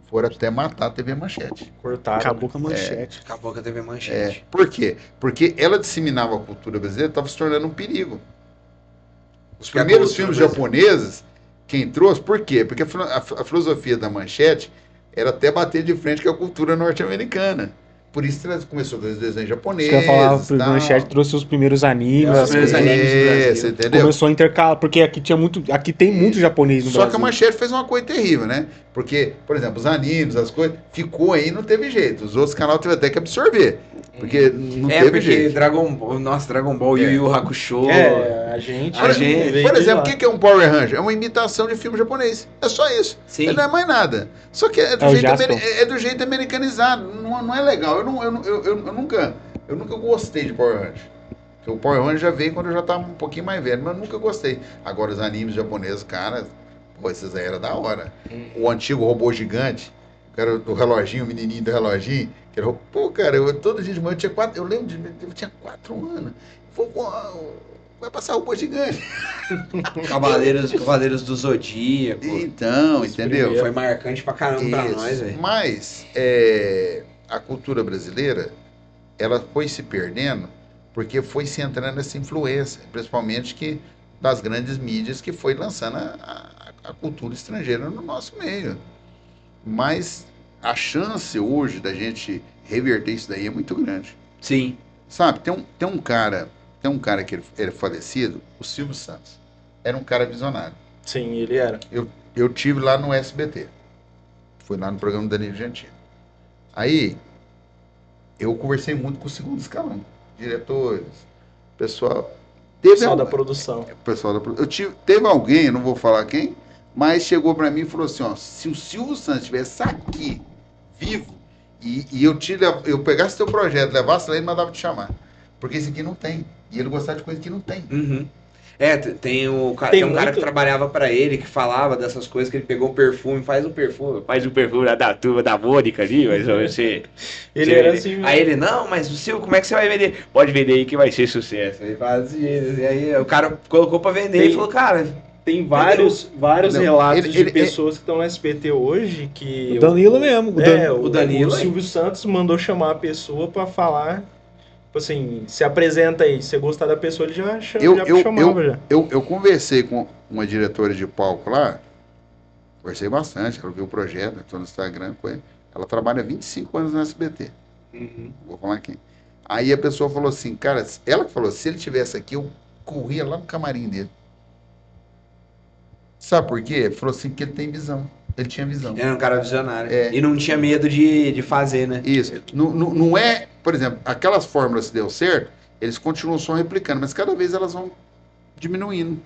Foram até matar a TV Manchete. Cortaram. Acabou com a manchete. Acabou com a TV Manchete. Por quê? Porque ela disseminava a cultura brasileira, estava se tornando um perigo. Os Porque a primeiros cultura filmes brasileira- japoneses, quem trouxe, por quê? Porque a filosofia da Manchete era até bater de frente com a cultura norte-americana. Por isso começou com os desenhos Os japoneses. caras falavam, o tal. Manchete trouxe os primeiros animes, Os as primeiros coisas. animes do Brasil. Você entendeu? Começou a intercalar, porque aqui tem muito japonês no Só Brasil. que a Manchete fez uma coisa terrível, né? Porque, por exemplo, os animes, as coisas, ficou aí, não teve jeito. Os outros canais tiveram até que absorver. Porque não teve porque jeito. Dragon Ball, Yu Yu Hakusho. A gente. A gente- veio Por de exemplo, lá. o que é um Power Ranger? É uma imitação de filme japonês. É só isso. Sim. Não é mais nada. Só que é do, É o jeito, Jaspion. é do jeito americanizado. Não é legal. Eu nunca gostei de Power Ranger. Porque o Power Ranger já veio quando eu já estava um pouquinho mais velho, mas eu nunca gostei. Agora os animes japoneses, cara, pô, esses aí era da hora. O antigo robô gigante, o cara do reloginho, o menininho do reloginho, que era, pô, cara, todo dia de manhã eu lembro eu tinha 4 anos. Eu falei, pô, vai passar robô gigante. Cavaleiros do Zodíaco. Então, entendeu? Foi marcante pra caramba pra Isso. nós, velho. Mas a cultura brasileira, ela foi se perdendo porque foi se entrando nessa influência, principalmente das grandes mídias que foi lançando a cultura estrangeira no nosso meio. Mas a chance hoje da gente reverter isso daí é muito grande. Sim. Sabe, tem um cara que ele é falecido, o Silvio Santos. Era um cara visionário. Sim, ele era. Eu tive lá no SBT. Fui lá no programa do Danilo Gentili. Aí, eu conversei muito com o segundo escalão. Diretores, pessoal. Pessoal da produção. Pessoal da produção. Teve alguém, eu não vou falar quem, mas chegou pra mim e falou assim, ó, se o Silvio Santos estivesse aqui, vivo, e eu pegasse teu projeto, levasse lá, ele mandava te chamar. Porque esse aqui não tem. E ele gostava de coisa que não tem. Uhum. Tem um cara muito- que trabalhava pra ele, que falava dessas coisas, que ele pegou um perfume, faz o perfume lá da turma da Mônica ali, mas você... Ele você era vende. assim mesmo. Aí ele, não, mas o seu, como é que você vai vender? Pode vender aí que vai ser sucesso. Ele fala assim, e aí o cara colocou pra vender e falou, cara, Tem vários Não, relatos ele- de pessoas que estão no SBT hoje que... O Danilo mesmo. O Danilo, o Silvio Santos mandou chamar a pessoa pra falar, tipo assim, se apresenta aí, se você gostar da pessoa, ele já chamava já. Eu conversei com uma diretora de palco lá, conversei bastante, ela viu o projeto, estou no Instagram com ele. Ela trabalha há 25 anos no SBT. Vou falar quem. Aí a pessoa falou assim, cara, ela que falou, se ele tivesse aqui, eu corria lá no camarim dele. Sabe por quê? Ele falou assim, que ele tem visão. Ele tinha visão. era um cara visionário. É. E não tinha medo de fazer, né? Isso. Não é, por exemplo, aquelas fórmulas que deu certo, eles continuam só replicando, mas cada vez elas vão diminuindo.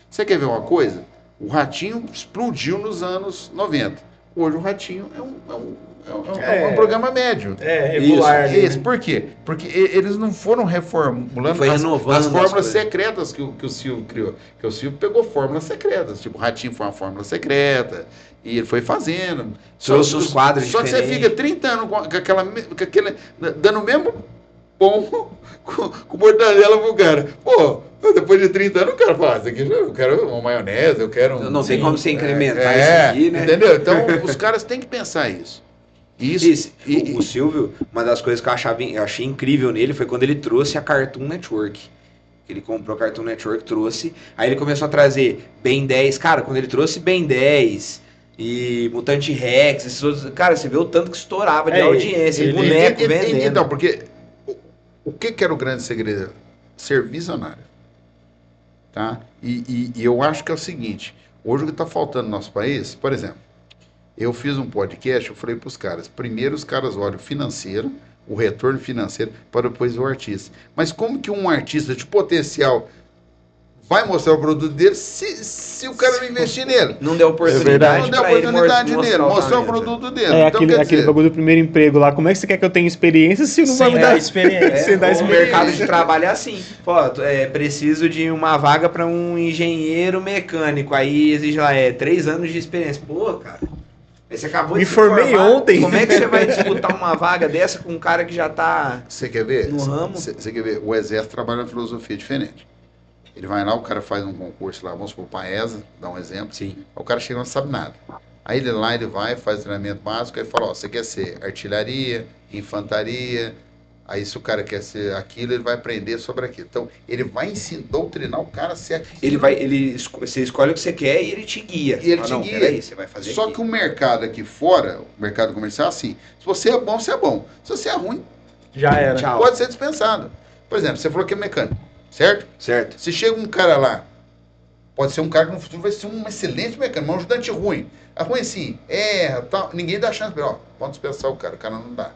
Você quer ver uma coisa? O Ratinho explodiu nos anos 90. Hoje o Ratinho é um programa médio. É, regular. né? Isso. Por quê? Porque eles não foram reformulando Foi renovando as as fórmulas coisas. secretas que o Silvio criou. Que o Silvio pegou fórmulas secretas. Tipo, o Ratinho foi uma fórmula secreta. E ele foi fazendo. Trouxe os quadros Só que você diferentes. fica 30 anos com aquele dando o mesmo pão com mortadela pro cara. Pô, depois de 30 anos o cara fala, isso aqui eu quero uma maionese, eu quero um... Não tem como você incrementar É, isso aqui, né? entendeu? Então, os caras têm que pensar isso. Isso. O Silvio, uma das coisas que eu achei incrível nele foi quando ele trouxe a Cartoon Network. Ele comprou a Cartoon Network, trouxe. Aí ele começou a trazer Ben 10. Cara, quando ele trouxe Ben 10 e Mutante Rex, esses outros. Cara, você vê o tanto que estourava de audiência, ele- boneco vendendo. Então, porque o que era o grande segredo? Ser visionário. Tá? E eu acho que é o seguinte, hoje o que está faltando no nosso país, por exemplo, eu fiz um podcast, eu falei para os caras, primeiro os caras olham o financeiro, o retorno financeiro, para depois o artista. Mas como que um artista de potencial vai mostrar o produto dele se o cara não investir nele. Não deu oportunidade Não deu pra ele oportunidade nele, mostrar o talento. produto dele. É, Então, aquele bagulho do primeiro emprego lá. Como é que você quer que eu tenha experiência se não vai Sem me dar dar experiência. Sem dar O experiência. mercado de trabalho é assim. Pô, preciso de uma vaga pra um engenheiro mecânico. Aí exige lá, 3 anos de experiência. Pô, cara. Aí você acabou Me de se formei formar. ontem. Como é que você vai disputar uma vaga dessa com um cara que já tá Você quer ver? no ramo? Você quer ver? O Exército trabalha uma filosofia diferente. Ele vai lá, o cara faz um concurso lá, vamos supor, Paesa, dá um exemplo. Sim. O cara chega e não sabe nada. Aí ele lá, ele vai, faz treinamento básico, aí fala, ó, você quer ser artilharia, infantaria, aí se o cara quer ser aquilo, ele vai aprender sobre aquilo. Então, ele vai ensinar, doutrinar o cara a ser aquilo. Você escolhe o que você quer e ele te guia. E ele Ah, te não, guia. peraí, você vai fazer Só aqui. que o mercado aqui fora, o mercado comercial, assim, se você é bom, você é bom. Se você é ruim, Já era. Tchau. pode ser dispensado. Por exemplo, você falou que é mecânico, certo? Certo. Se chega um cara lá, pode ser um cara que no futuro vai ser um excelente mecânico, um ajudante ruim. É ruim assim, tal, ninguém dá chance pra ele, ó, pode dispensar o cara não dá.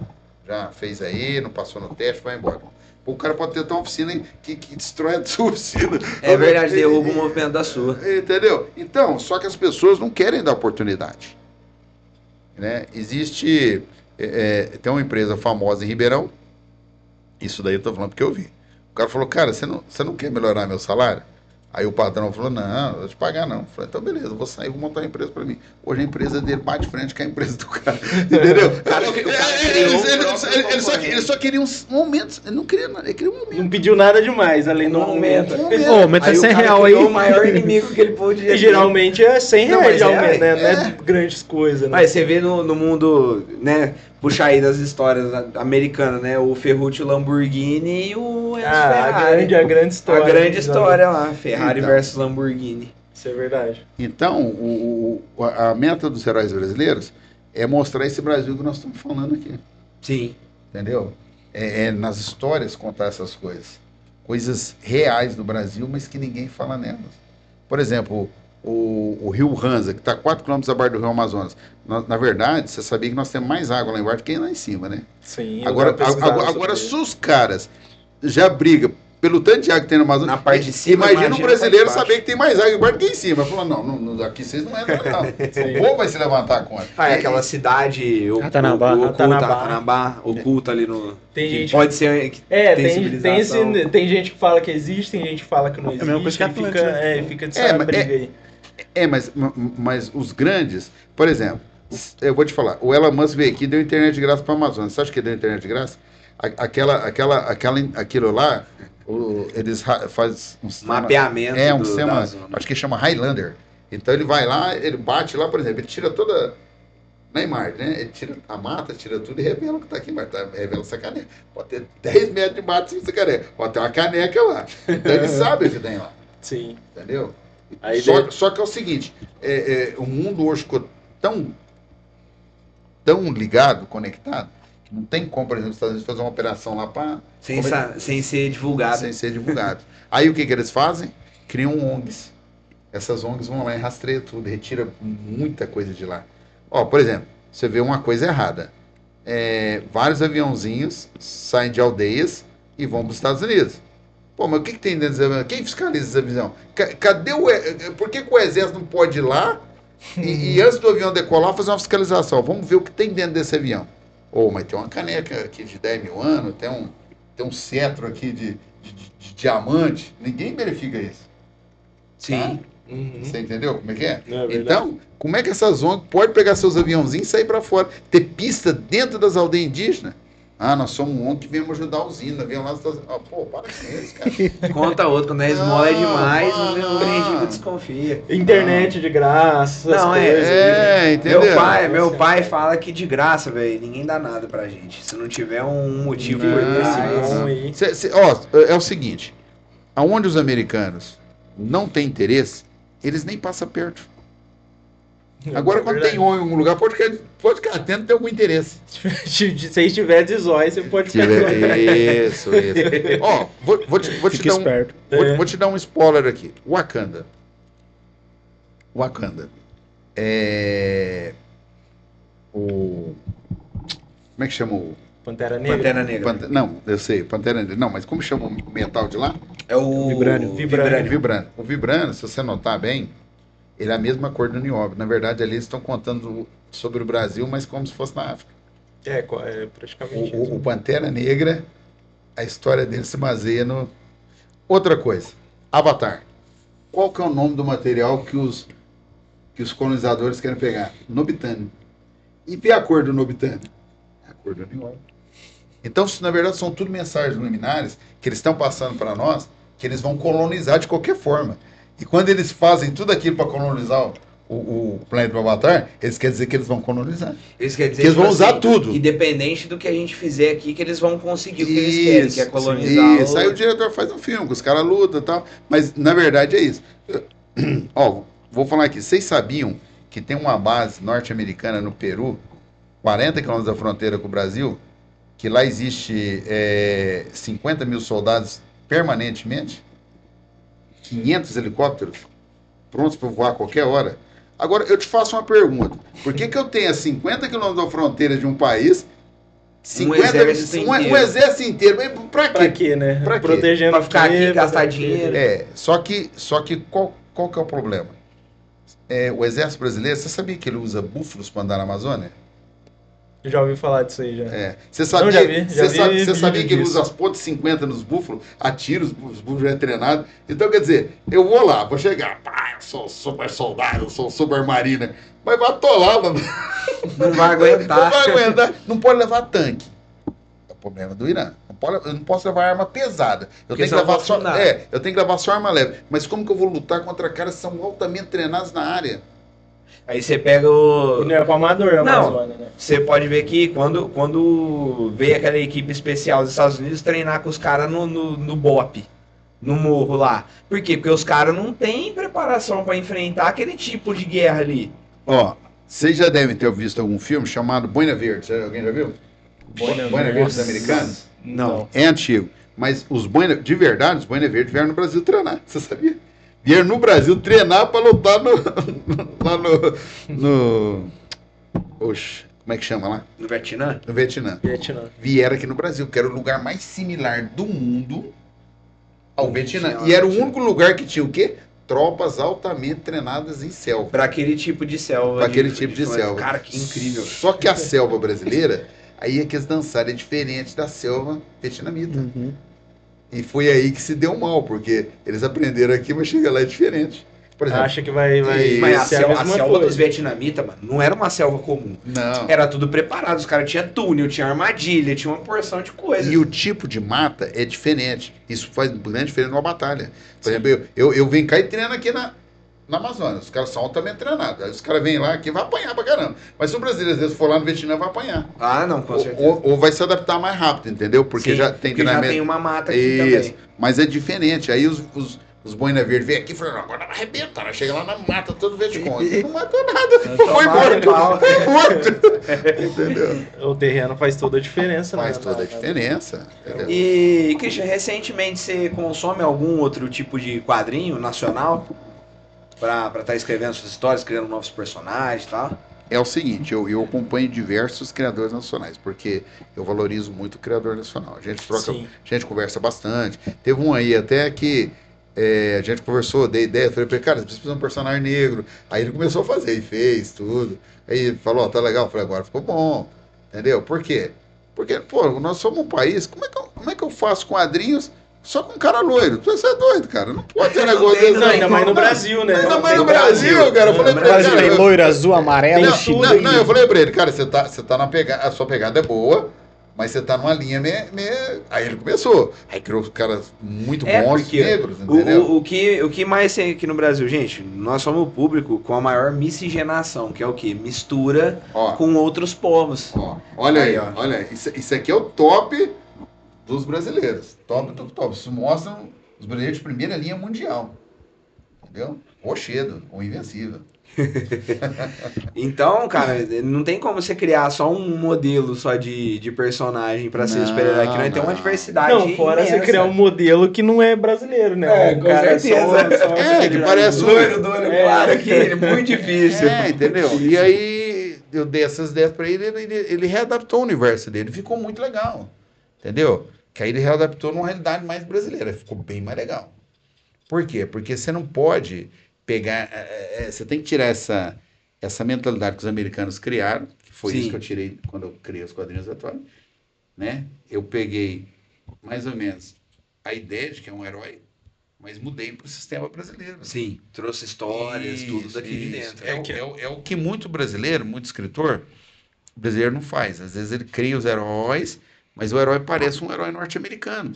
Já fez aí, não passou no teste, vai embora. O cara pode ter até uma oficina que destrói a sua oficina. É verdade, derruba o movimento da sua. Entendeu? Então, só que as pessoas não querem dar oportunidade. Né? Existe, tem uma empresa famosa em Ribeirão, isso daí eu tô falando porque eu vi. O cara falou, cara, você não quer melhorar meu salário? Aí o patrão falou, não, eu vou te pagar não. Eu falei, então beleza, eu vou sair, vou montar uma empresa pra mim. Hoje a empresa dele bate de frente com a empresa do cara. Entendeu? Ele só queria um aumento, ele não queria nada, ele queria um aumento. Não pediu nada demais, além do aumento. Ô, aumenta Aí o 100 cara real criou aí. o maior inimigo que ele podia E ter. geralmente é 100 Não, reais mas de aumento, né? Não é. é grandes coisas, né? Mas você vê no mundo, né, puxar aí das histórias americanas, né, o Ferrucci Lamborghini e o Enzo Ferrari. A grande história. A grande história lá, Ferrari Então. versus Lamborghini. Isso é verdade. Então, a meta dos heróis brasileiros é mostrar esse Brasil que nós estamos falando aqui. Sim. Entendeu? Nas histórias contar essas coisas. Coisas reais do Brasil, mas que ninguém fala nelas. Por exemplo, o Rio Ranza, que está 4 km abaixo do Rio Amazonas. Na verdade, você sabia que nós temos mais água lá embaixo do que lá em cima, né? Sim. eu Agora, tava pesquisando agora sobre se os caras já brigam pelo tanto de água que tem no Amazonas, Na parte de cima, imagina o imagina brasileiro a parte de saber que tem mais água embaixo do que em cima. Falou, não, aqui vocês não entram, não. O povo vai se levantar contra. Ah, é aquela cidade Ratanabá. Ratanabá, oculta ali no... Tem que gente- pode ser... tem gente que fala que existe, tem gente que fala que não existe. a mesma coisa que a fica, Atlântida. fica dessa briga aí. Mas os grandes, por exemplo, eu vou te falar, o Elon Musk veio aqui e deu internet de graça para a Amazônia. Você acha que ele deu internet de graça? Aquilo lá, eles fazem um sistema, Mapeamento um da sistema, zona. acho que chama Highlander. Então ele vai lá, ele bate lá, por exemplo, ele tira toda, na imagem, né? Ele tira a mata, tira tudo e revela o que está aqui embaixo, revela essa caneca. Pode ter 10 metros de mata sem essa caneca, pode ter uma caneca lá. Então ele sabe o que tem lá, Sim. entendeu? Aí Só que é o seguinte, o mundo hoje ficou tão ligado, conectado, que não tem como, por exemplo, os Estados Unidos fazer uma operação lá para Sem ser divulgado. sem ser divulgado. Aí o que eles fazem? Criam ONGs. Essas ONGs vão lá e rastreiam tudo, retira muita coisa de lá. Ó, por exemplo, você vê uma coisa errada. Vários aviãozinhos saem de aldeias e vão para os Estados Unidos. Pô, mas o que tem dentro desse avião? Quem fiscaliza esse avião? Cadê por que o exército não pode ir lá e antes do avião decolar fazer uma fiscalização? Vamos ver o que tem dentro desse avião. Mas tem uma caneca aqui de 10 mil anos, tem um cetro aqui de diamante. Ninguém verifica isso. Sim. Uhum. Você entendeu como é que é? É verdade. Então, como é que essas ONGs podem pegar seus aviãozinhos e sair para fora? Ter pista dentro das aldeias indígenas? Nós somos um ONG que viemos ajudar a usina. Vem lá, pô, para com isso, cara. Conta outro, quando a esmola é demais, Não. o mendigo desconfia. Internet de graça, essas Não, coisas. entendeu? Meu pai fala que de graça, velho, ninguém dá nada pra gente. Se não tiver um motivo por Não, trás. não. aí. É o seguinte, aonde os americanos não têm interesse, eles nem passam perto. Agora, quando tem ONG em algum lugar, pode ficar atento, tem algum interesse. Se estiver de zóio, você pode ficar Isso. Ó, vou te Fica dar esperto. vou te dar um spoiler aqui. Wakanda. Como é que chama Pantera Negra. Pantera Negra. Não, eu sei, Pantera Negra. Não, mas como chama o metal de lá? É o Vibranium. Vibranium. O Vibranium, se você notar bem, ele é a mesma cor do nióbio. Na verdade, ali eles estão contando sobre o Brasil, mas como se fosse na África. É praticamente isso. O Pantera Negra, a história dele se baseia no... Outra coisa, Avatar. Qual que é o nome do material que os colonizadores querem pegar? Nobitânio. E vê a cor do Nobitânio? É a cor do nióbio. Então, na verdade, são tudo mensagens luminares que eles estão passando para nós, que eles vão colonizar de qualquer forma. E quando eles fazem tudo aquilo para colonizar o planeta do Avatar, eles querem dizer que eles vão colonizar. Eles querem dizer Que eles vão tipo usar assim, tudo. Independente do que a gente fizer aqui, que eles vão conseguir o que eles querem, que é colonizar. Isso. Aí o diretor faz um filme, que os caras lutam e tal. Mas, na verdade, é isso. Ó, vou falar aqui. Vocês sabiam que tem uma base norte-americana no Peru, 40 quilômetros da fronteira com o Brasil, que lá existe 50 mil soldados permanentemente, 500 helicópteros prontos para voar a qualquer hora. Agora, eu te faço uma pergunta. Por que eu tenho a 50 quilômetros da fronteira de um país, 50, um exército inteiro? Para quê? Pra quê, né? Pra quê? Protegendo Pra ficar aqui, quê? gastar dinheiro. Só que qual que é o problema? O exército brasileiro, você sabia que ele usa búfalos para andar na Amazônia? Já ouvi falar disso aí, já. Você sabia, já vi você sabia que ele disso. usa as pontes 50 nos búfalos, atira, os búfalos já é treinado. Então, quer dizer, eu vou lá, vou chegar, pá, eu sou super soldado, eu sou super marina, mas vai atolar, mano. Não vai aguentar. Não vai aguentar. Não pode levar tanque. É o problema do Irã. Eu não posso levar arma pesada. Eu tenho que levar só, eu tenho que levar só arma leve. Mas como que eu vou lutar contra caras que são altamente treinados na área? Aí você pega o... E não é pra amador, é Não. Amazônia, né? Você pode ver que quando veio aquela equipe especial dos Estados Unidos treinar com os caras no BOP, no morro lá. Por quê? Porque os caras não têm preparação para enfrentar aquele tipo de guerra ali. Ó, vocês já devem ter visto algum filme chamado Boina Verde. Alguém já viu? Boina Verde dos americanos? Não. É antigo. Mas os Boina, de verdade, os Boina Verde vieram no Brasil treinar. Você sabia? Vieram no Brasil treinar para lutar lá no Oxe, como é que chama lá? No Vietnã? No Vietnã. Vieram aqui no Brasil, que era o lugar mais similar do mundo ao Vietnã. E era o único lugar que tinha o quê? Tropas altamente treinadas em selva. Para aquele tipo de selva. Para aquele tipo de selva. Cara, que incrível. Só que a selva brasileira, aí é que eles dançaram, é diferente da selva vietnamita. Uhum. E foi aí que se deu mal, porque eles aprenderam aqui, mas chega lá é diferente. Por exemplo, Acha que vai Mas a ser selva, mesma selva coisa. dos vietnamitas, mano, não era uma selva comum. não. Era tudo preparado. Os caras tinham túnel, tinha armadilha, tinha uma porção de coisas. E o tipo de mata é diferente. Isso faz grande diferença numa batalha. Por exemplo, eu venho cá e treino aqui na Amazônia. Os caras são altamente treinados. Aí os caras vêm lá aqui e vai apanhar pra caramba. Mas se o brasileiro às vezes for lá no Vietnã, vai apanhar. Ah, não, com certeza. Ou vai se adaptar mais rápido, entendeu? Porque Sim, já tem porque já treinamento. tem uma mata aqui Isso. também. Mas é diferente. Aí os Boina Verde vêm aqui e falam, agora vai arrebentar. Chega lá na mata, todo vez de conta. Não matou nada. Foi morto. Foi morto. Entendeu? O terreno faz toda a diferença, Faz né? toda a diferença. Entendeu? E, Christian, recentemente você consome algum outro tipo de quadrinho nacional? Pra estar escrevendo suas histórias, criando novos personagens e tal? É o seguinte, eu acompanho diversos criadores nacionais, porque eu valorizo muito o criador nacional. A gente troca, Sim. a gente conversa bastante. Teve um aí até que a gente conversou, dei ideia, falei pra ele, cara, você precisa de um personagem negro. Aí ele começou a fazer, e fez tudo. Aí ele falou, tá legal. Eu falei, agora ficou bom. Entendeu? Por quê? Porque, pô, nós somos um país, como é que eu faço quadrinhos só com cara loiro? Você é doido, cara. Não pode ter negócio desse. Não, ainda mais no Brasil, né? Ainda mais no Brasil, cara. Eu falei pra ele, Brasil tem cara, loiro, azul, amarelo, chinês. não, eu falei pra ele, cara, você tá na pegada, a sua pegada é boa, mas você tá numa linha meio... Aí ele começou. Aí criou caras muito bons, porque negros, entendeu? o que mais tem aqui no Brasil, gente? Nós somos o público com a maior miscigenação, que é o quê? Mistura Ó, com outros povos. ó, olha aí, Aí, ó. olha aí. Isso aqui é o top dos brasileiros. Top do top. Isso mostra os brasileiros de primeira linha mundial. Entendeu? Rochedo, o Invencível. Então, cara, não tem como você criar só um modelo só de personagem pra ser Não, super-herói, que nós temos uma não. diversidade Não, fora imensa. você criar um modelo que não é brasileiro, né? É, com certeza. É, ele parece um... Loiro do olho claro aqui, muito difícil. É, entendeu? E aí, eu dei essas ideias para ele readaptou o universo dele, ficou muito legal, entendeu? Que aí ele readaptou numa realidade mais brasileira, ficou bem mais legal. Por quê? Porque você não pode pegar, você tem que tirar essa mentalidade que os americanos criaram, que foi Sim. isso que eu tirei quando eu criei os quadrinhos atuais, né? Eu peguei mais ou menos a ideia de que é um herói, mas mudei para o sistema brasileiro. Sim, trouxe histórias, tudo daqui de Isso. dentro. É o que muito brasileiro, muito escritor brasileiro não faz. Às vezes ele cria os heróis, mas o herói parece um herói norte-americano.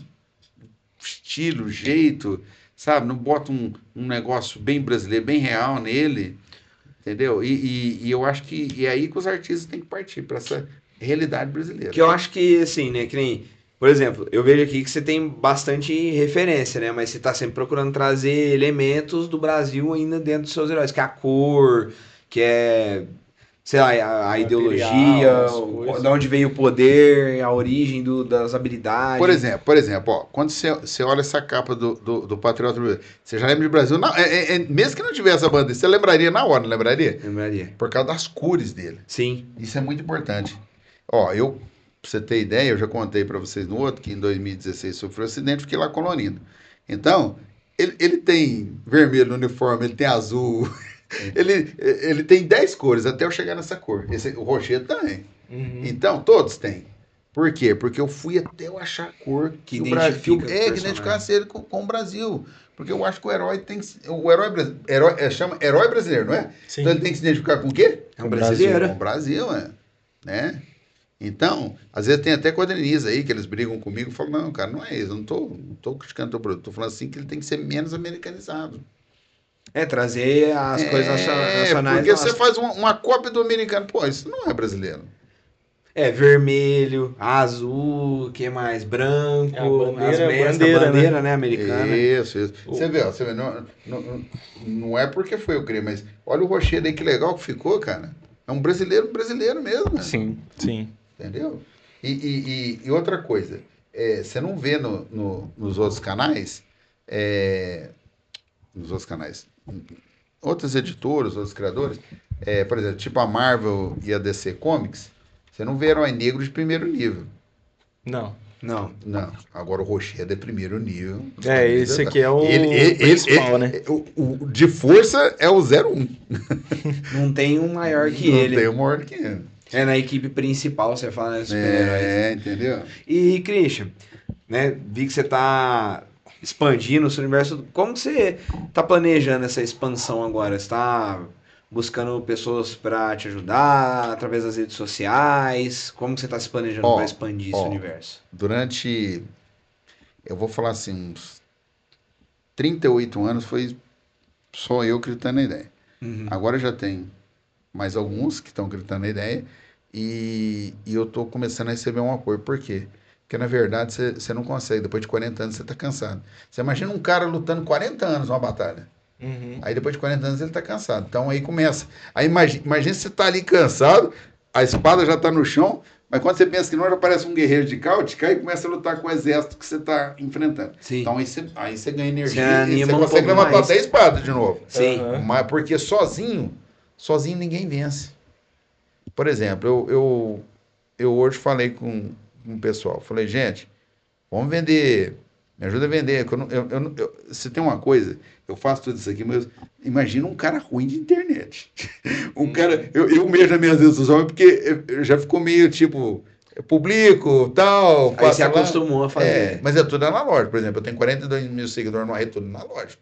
Estilo, jeito, sabe? Não bota um negócio bem brasileiro, bem real nele, entendeu? E eu acho que é aí que os artistas têm que partir, para essa realidade brasileira. Que eu acho que, assim, né, que nem... Por exemplo, eu vejo aqui que você tem bastante referência, né? Mas você tá sempre procurando trazer elementos do Brasil ainda dentro dos seus heróis, que é a cor, que é, sei lá, a Material, ideologia, as coisas. de onde veio o poder, a origem das habilidades. Por exemplo, ó, quando você olha essa capa do Patriota Brasileiro, você já lembra de Brasil? Não, mesmo que não tivesse a bandeira, você lembraria na hora, não lembraria? Lembraria. Por causa das cores dele. Sim. Isso é muito importante. Ó, pra você ter ideia, eu já contei pra vocês no outro, que em 2016 sofreu um acidente, fiquei lá colorindo. Então, ele tem vermelho no uniforme, ele tem azul, ele tem 10 cores, até eu chegar nessa cor. O Rochedo também. Uhum. Então, todos têm. Por quê? Porque eu fui até eu achar a cor Que o Brasil, identifica o que personagem. identificasse ele com o Brasil. Porque eu acho que o herói tem que... O chama herói brasileiro, não é? Sim. Então ele tem que se identificar com o quê? É um brasileiro. Com o Brasil, né? Então, às vezes tem até quadrinistas aí que eles brigam comigo e falam, não, cara, não é isso, eu não tô criticando o teu produto, tô falando assim que ele tem que ser menos americanizado. Trazer as coisas nacionais. Porque nossas. você faz uma cópia do americano, pô, isso não é brasileiro. Vermelho, azul, que mais? Branco, É a bandeira, as bandeira, bandeira, né, americana. Isso. Você vê, não é porque foi eu criei, mas olha o Rochedo aí, que legal que ficou, cara. É um brasileiro mesmo, né? Sim. Entendeu? E outra coisa, você não vê nos outros canais, outras editoras, outros criadores, por exemplo, tipo a Marvel e a DC Comics, você não vê herói negro de primeiro nível. Não. Não. Não. Agora o Rochedo é primeiro nível. Esse aqui é o principal, né? O de força é o 01. Não tem um maior que Não ele. tem o maior que ele. Na equipe principal, você fala, né, super-heróis. Entendeu? E, Christian, né, vi que você tá expandindo o seu universo. Como que você tá planejando essa expansão agora? Você tá buscando pessoas para te ajudar através das redes sociais? Como que você tá se planejando para expandir esse universo? Durante, eu vou falar assim, uns 38 anos foi só eu acreditando na ideia. Uhum. Agora já tem mais alguns que estão acreditando na ideia e eu tô começando a receber um apoio. Por quê? Porque, na verdade, você não consegue. Depois de 40 anos, você tá cansado. Você imagina um cara lutando 40 anos numa batalha. Uhum. Aí, depois de 40 anos, ele tá cansado. Então, aí começa. Aí, imagina você tá ali cansado, a espada já tá no chão, mas quando você pensa que não, já parece um guerreiro de cáutica, aí começa a lutar com o exército que você tá enfrentando. Sim. Então, aí você ganha energia Você e anima você um consegue pouco levantar mais. 10 espadas de novo. Sim. Uhum. Mas porque sozinho ninguém vence. Por exemplo, eu hoje falei com o pessoal, falei, gente, vamos vender, me ajuda a vender. Se tem uma coisa, eu faço tudo isso aqui, mas imagina um cara ruim de internet. Um cara, eu mesmo nas minhas redes sociais, porque já ficou meio tipo, publico, tal. Aí você acostumou a fazer. Mas é tudo analógico. Por exemplo, eu tenho 42 mil seguidores no rede, tudo analógico.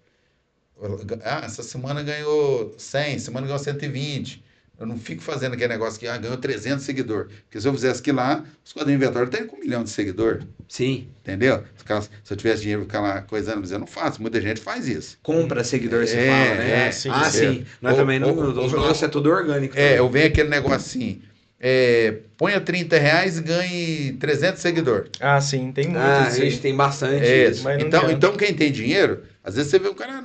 Essa semana ganhou 100, semana ganhou 120. Eu não fico fazendo aquele negócio que ganhou 300 seguidores. Porque se eu fizesse aquilo lá, os quadrinhos inventórios têm 1 milhão de seguidores. Sim. Entendeu? Se eu tivesse dinheiro para ficar lá coisando, mas eu não faço. Muita gente faz isso. Compra seguidor, você fala, né? sim, sim. Nós também não. O nosso é tudo orgânico. Eu venho aquele negócio assim. Ponha R$30 e ganhe 300 seguidores. Ah, sim, tem muito. A gente tem bastante isso. Mas não adianta. Então, quem tem dinheiro, às vezes você vê o cara,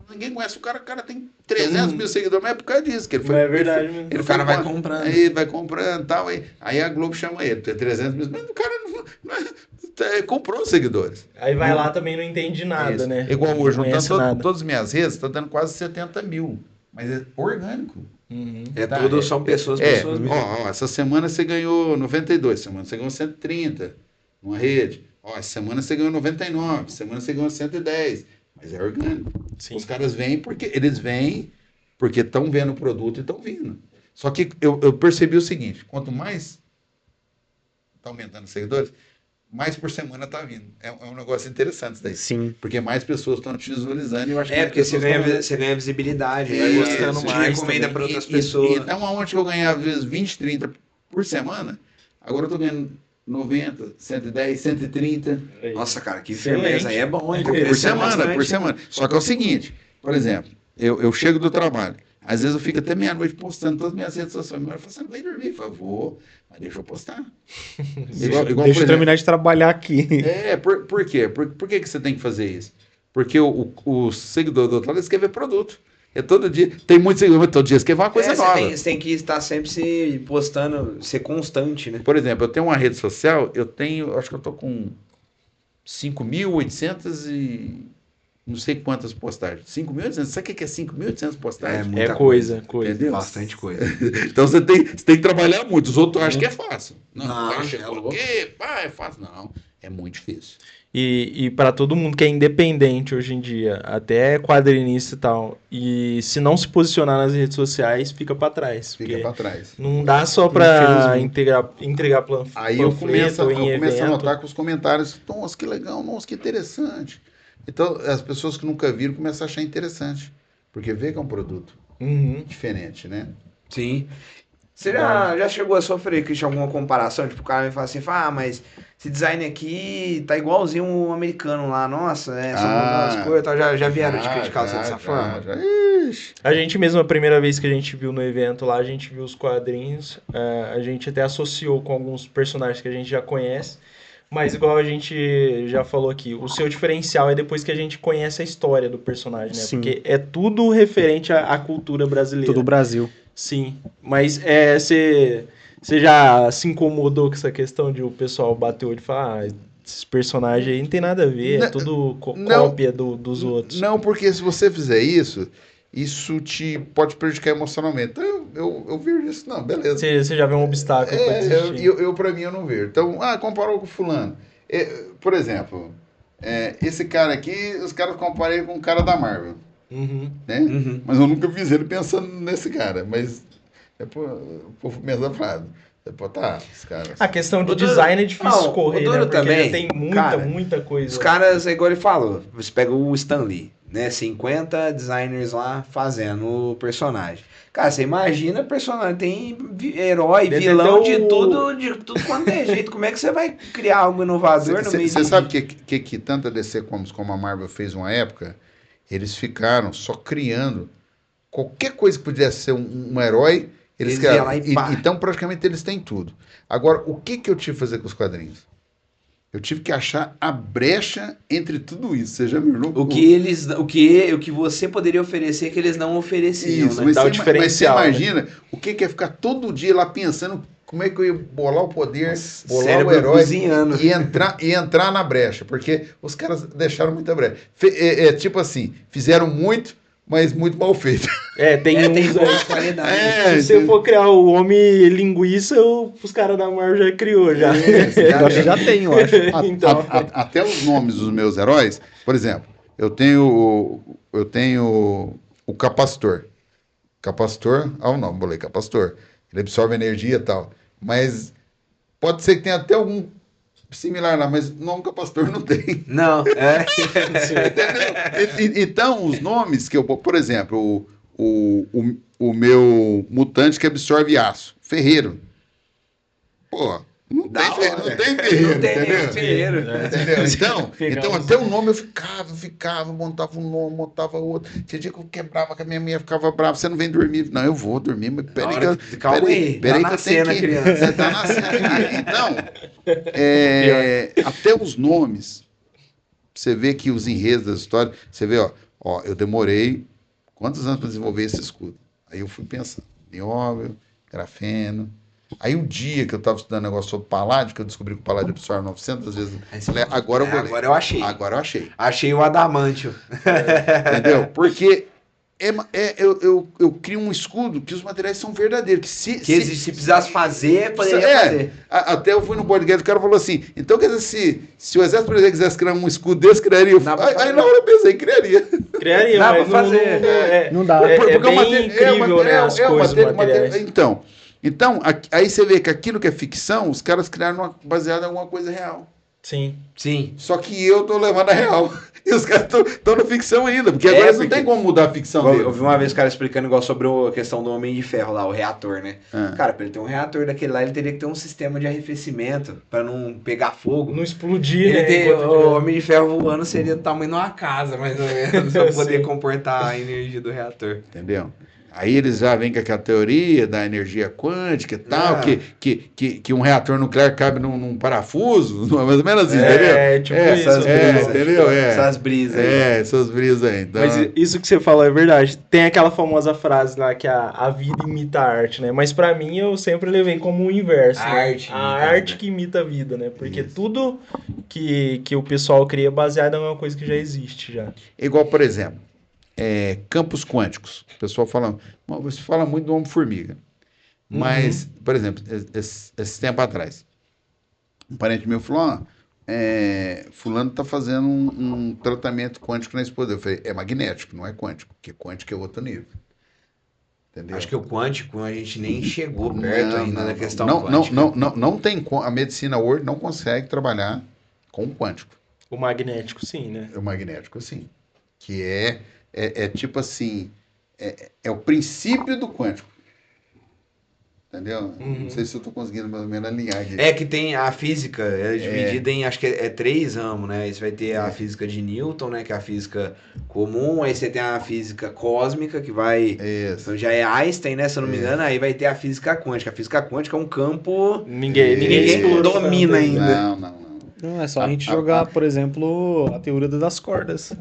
ninguém conhece o cara tem 300 mil seguidores, mas é por causa disso. Que ele foi, Mas é verdade mesmo. O cara vai comprando. Aí vai comprando e tal. Aí a Globo chama ele, tem 300 mil, mas o cara comprou os seguidores. Aí vai lá também não entende nada, Isso. né? Igual hoje, Não conhece juntando nada. todas as minhas redes, está dando quase 70 mil mas é orgânico. Uhum. Tá, tudo, são pessoas mesmo. Ó, essa semana você ganhou 92, semana você ganhou 130 numa rede. Ó, essa semana você ganhou 99, semana você ganhou 110. Mas é orgânico. Sim. Os caras vêm porque estão vendo o produto e estão vindo. Só que eu percebi o seguinte, quanto mais está aumentando os seguidores, mais por semana está vindo. É um negócio interessante isso daí. Sim. Porque mais pessoas estão te visualizando e eu acho que Porque você ganha visibilidade, Vai né? gostando Você mais recomenda também. para outras pessoas. Então, aonde eu ganhava às vezes 20, 30 por semana, agora eu tô ganhando 90, 110, 130 Nossa, cara, que Excelente. firmeza aí é bom, hein? por Cresceu semana, bastante. por semana. Só que é o seguinte, por exemplo, eu chego do trabalho, às vezes eu fico até meia-noite postando todas as minhas redes sociais. Minha mulher fala, você não vai dormir? Eu falo, vou, mas deixa eu postar. igual, Deixa por eu exemplo, terminar de trabalhar aqui. por quê? Por que você tem que fazer isso? Porque o seguidor do outro lado, eles querem ver produto. É todo dia. Tem muitos seguidores, todo dia eles querem ver uma coisa nova. Você tem que estar sempre se postando, ser constante, né? Por exemplo, eu tenho uma rede social, acho que eu tô com 5.800 e não sei quantas postagens. 5.800, sabe o que é 5.800 postagens? muita coisa. Entendeu? Bastante coisa. Então você tem que trabalhar muito. Os outros acham que é fácil. Não, acha é que louco. é fácil. Não, é muito difícil. E para todo mundo que é independente hoje em dia, até quadrinista e tal, e se não se posicionar nas redes sociais, fica para trás. Fica porque para trás. não dá só para Infelizmente. entregar Aí eu começo a evento. notar com os comentários, nossa, que legal, nossa, que interessante. Então, as pessoas que nunca viram começam a achar interessante, porque vê que é um produto Uhum. diferente, né? Sim. Você já chegou a sofrer, Christian, alguma comparação? Tipo, o cara me fala assim, mas esse design aqui tá igualzinho o americano lá, nossa, só mudou as coisas e tal. Já vieram te criticar você dessa forma? Ixi. A gente mesmo, a primeira vez que a gente viu no evento lá, a gente viu os quadrinhos, a gente até associou com alguns personagens que a gente já conhece, mas igual a gente já falou aqui, o seu diferencial é depois que a gente conhece a história do personagem, né? Sim. Porque é tudo referente à cultura brasileira. Todo o Brasil. Sim, mas você já se incomodou com essa questão de o pessoal bater o olho e falar, esses personagens aí não tem nada a ver, é tudo cópia dos outros. Não, porque se você fizer isso te pode prejudicar emocionalmente. Então, eu vejo isso, não, beleza. Você já vê um obstáculo pra desistir. Eu para mim, eu não vejo. Então, comparou com fulano. Por exemplo, esse cara aqui, os caras comparei com o cara da Marvel. Uhum. Né? Uhum. Mas eu nunca fiz ele pensando nesse cara. Mas o povo começa a falar. Os caras. A questão de O Duro- design é difícil Não, correr, o Duro né? Porque também, já tem cara, muita coisa. Os caras, é igual ele falou, você pega o Stan Lee, né? 50 designers lá fazendo o personagem. Cara, você imagina personagem, tem herói, Deve vilão ter de tudo quanto é jeito. Como é que você vai criar algo inovador no meio Você de... sabe que tanto a DC como a Marvel fez uma época, eles ficaram só criando qualquer coisa que pudesse ser um herói, eles Eles iam criaram. lá e pá. Então, praticamente, eles têm tudo. Agora, o que eu tive que fazer com os quadrinhos? Eu tive que achar a brecha entre tudo isso. Você já me O que você poderia oferecer que eles não ofereciam, Isso, né? mas Dá o você diferencial, imagina o que é ficar todo dia lá pensando como é que eu ia bolar o poder, bolar o Cérebro herói cozinhando. e entrar na brecha, porque os caras deixaram muita brecha. Tipo assim, fizeram muito, mas muito mal feito. Tem Tem uns boa qualidade. Se você for criar o Homem Linguiça, os caras da Marvel já criou, já. Eu acho que já tem, eu acho. Então. Até os nomes dos meus heróis, por exemplo, eu tenho o Capacitor. Capacitor, o nome, bolei Capacitor. Ele absorve energia e tal. Mas pode ser que tenha até algum similar lá, mas nome Capacitor não tem. Não, Entendeu? Então, os nomes que eu... Por exemplo, o meu mutante que absorve aço. Ferreiro. Pô, não Da tem hora. ferreiro, Não tem entendeu? ferreiro. Entendeu? Pegamos. Então até o nome eu ficava, montava um nome, montava outro. Tinha dia que eu quebrava, que a minha mulher ficava brava. Você não vem dormir? Não, eu vou dormir, mas peraí Calma aí, peraí tá que eu tenho nascendo a que... criança. Você tá nascendo aqui. Então, até os nomes, você vê que os enredos das histórias, você vê, ó, eu demorei quantos anos para desenvolver esse escudo? Aí eu fui pensando, nióbio, grafeno. Aí o dia que eu estava estudando negócio sobre paládio, que eu descobri que o paládio absorve 900 vezes, eu falei, agora eu vou ler. Agora eu achei. Agora eu achei. Achei o adamantio. Entendeu? Porque eu crio um escudo que os materiais são verdadeiros. Que se precisasse fazer, poderia fazer. Até eu fui no podcast, o cara falou assim, então quer dizer, se o exército brasileiro quisesse criar um escudo desse, criaria. Aí na hora eu pensei, criaria. Criaria, dá mas pra fazer. Não dá. É bem incrível, né, as coisas, materiais. Então, aí você vê que aquilo que é ficção, os caras criaram baseado em alguma coisa real. Sim. Só que eu tô levando a real. E os caras estão na ficção ainda, porque agora não tem como mudar a ficção dele. Eu vi uma vez o cara explicando igual sobre a questão do Homem de Ferro lá, o reator, né? Cara, pra ele ter um reator daquele lá, ele teria que ter um sistema de arrefecimento pra não pegar fogo. Não explodir, né? O Homem de Ferro voando seria do tamanho de uma casa, mais ou menos, pra poder comportar a energia do reator. Entendeu? Aí eles já vêm com aquela teoria da energia quântica e tal, que um reator nuclear cabe num parafuso, mais ou menos assim, entendeu? Tipo isso. Entendeu? Essas brisas aí. Essas brisas aí. Então... Mas isso que você falou é verdade. Tem aquela famosa frase lá que a vida imita a arte, né? Mas pra mim eu sempre levei como o inverso. A arte que imita a vida, né? Porque tudo que o pessoal cria é baseado em uma coisa que já existe já. Igual, por exemplo, campos quânticos. O pessoal você fala muito do Homem-Formiga. Mas, por exemplo, esse tempo atrás, um parente meu falou, fulano está fazendo um tratamento quântico na esposa. Eu falei, é magnético, não é quântico, porque quântico é outro nível. Entendeu? Acho que o quântico a gente nem chegou perto ainda da questão quântica. Não tem, a medicina hoje não consegue trabalhar com o quântico. O magnético, sim, né? O magnético, sim. Que é tipo assim, é o princípio do quântico. Entendeu? Não sei se eu estou conseguindo mais ou menos alinhar aqui. É que tem a física, é dividida em, acho que é 3 ramos, né? Você vai ter a física de Newton, né? Que é a física comum, aí você tem a física cósmica, que vai... Então já é Einstein, né? Se eu não me engano, aí vai ter a física quântica. A física quântica é um campo... Ninguém domina ainda. Não, é só a gente jogar, por exemplo, a teoria das cordas.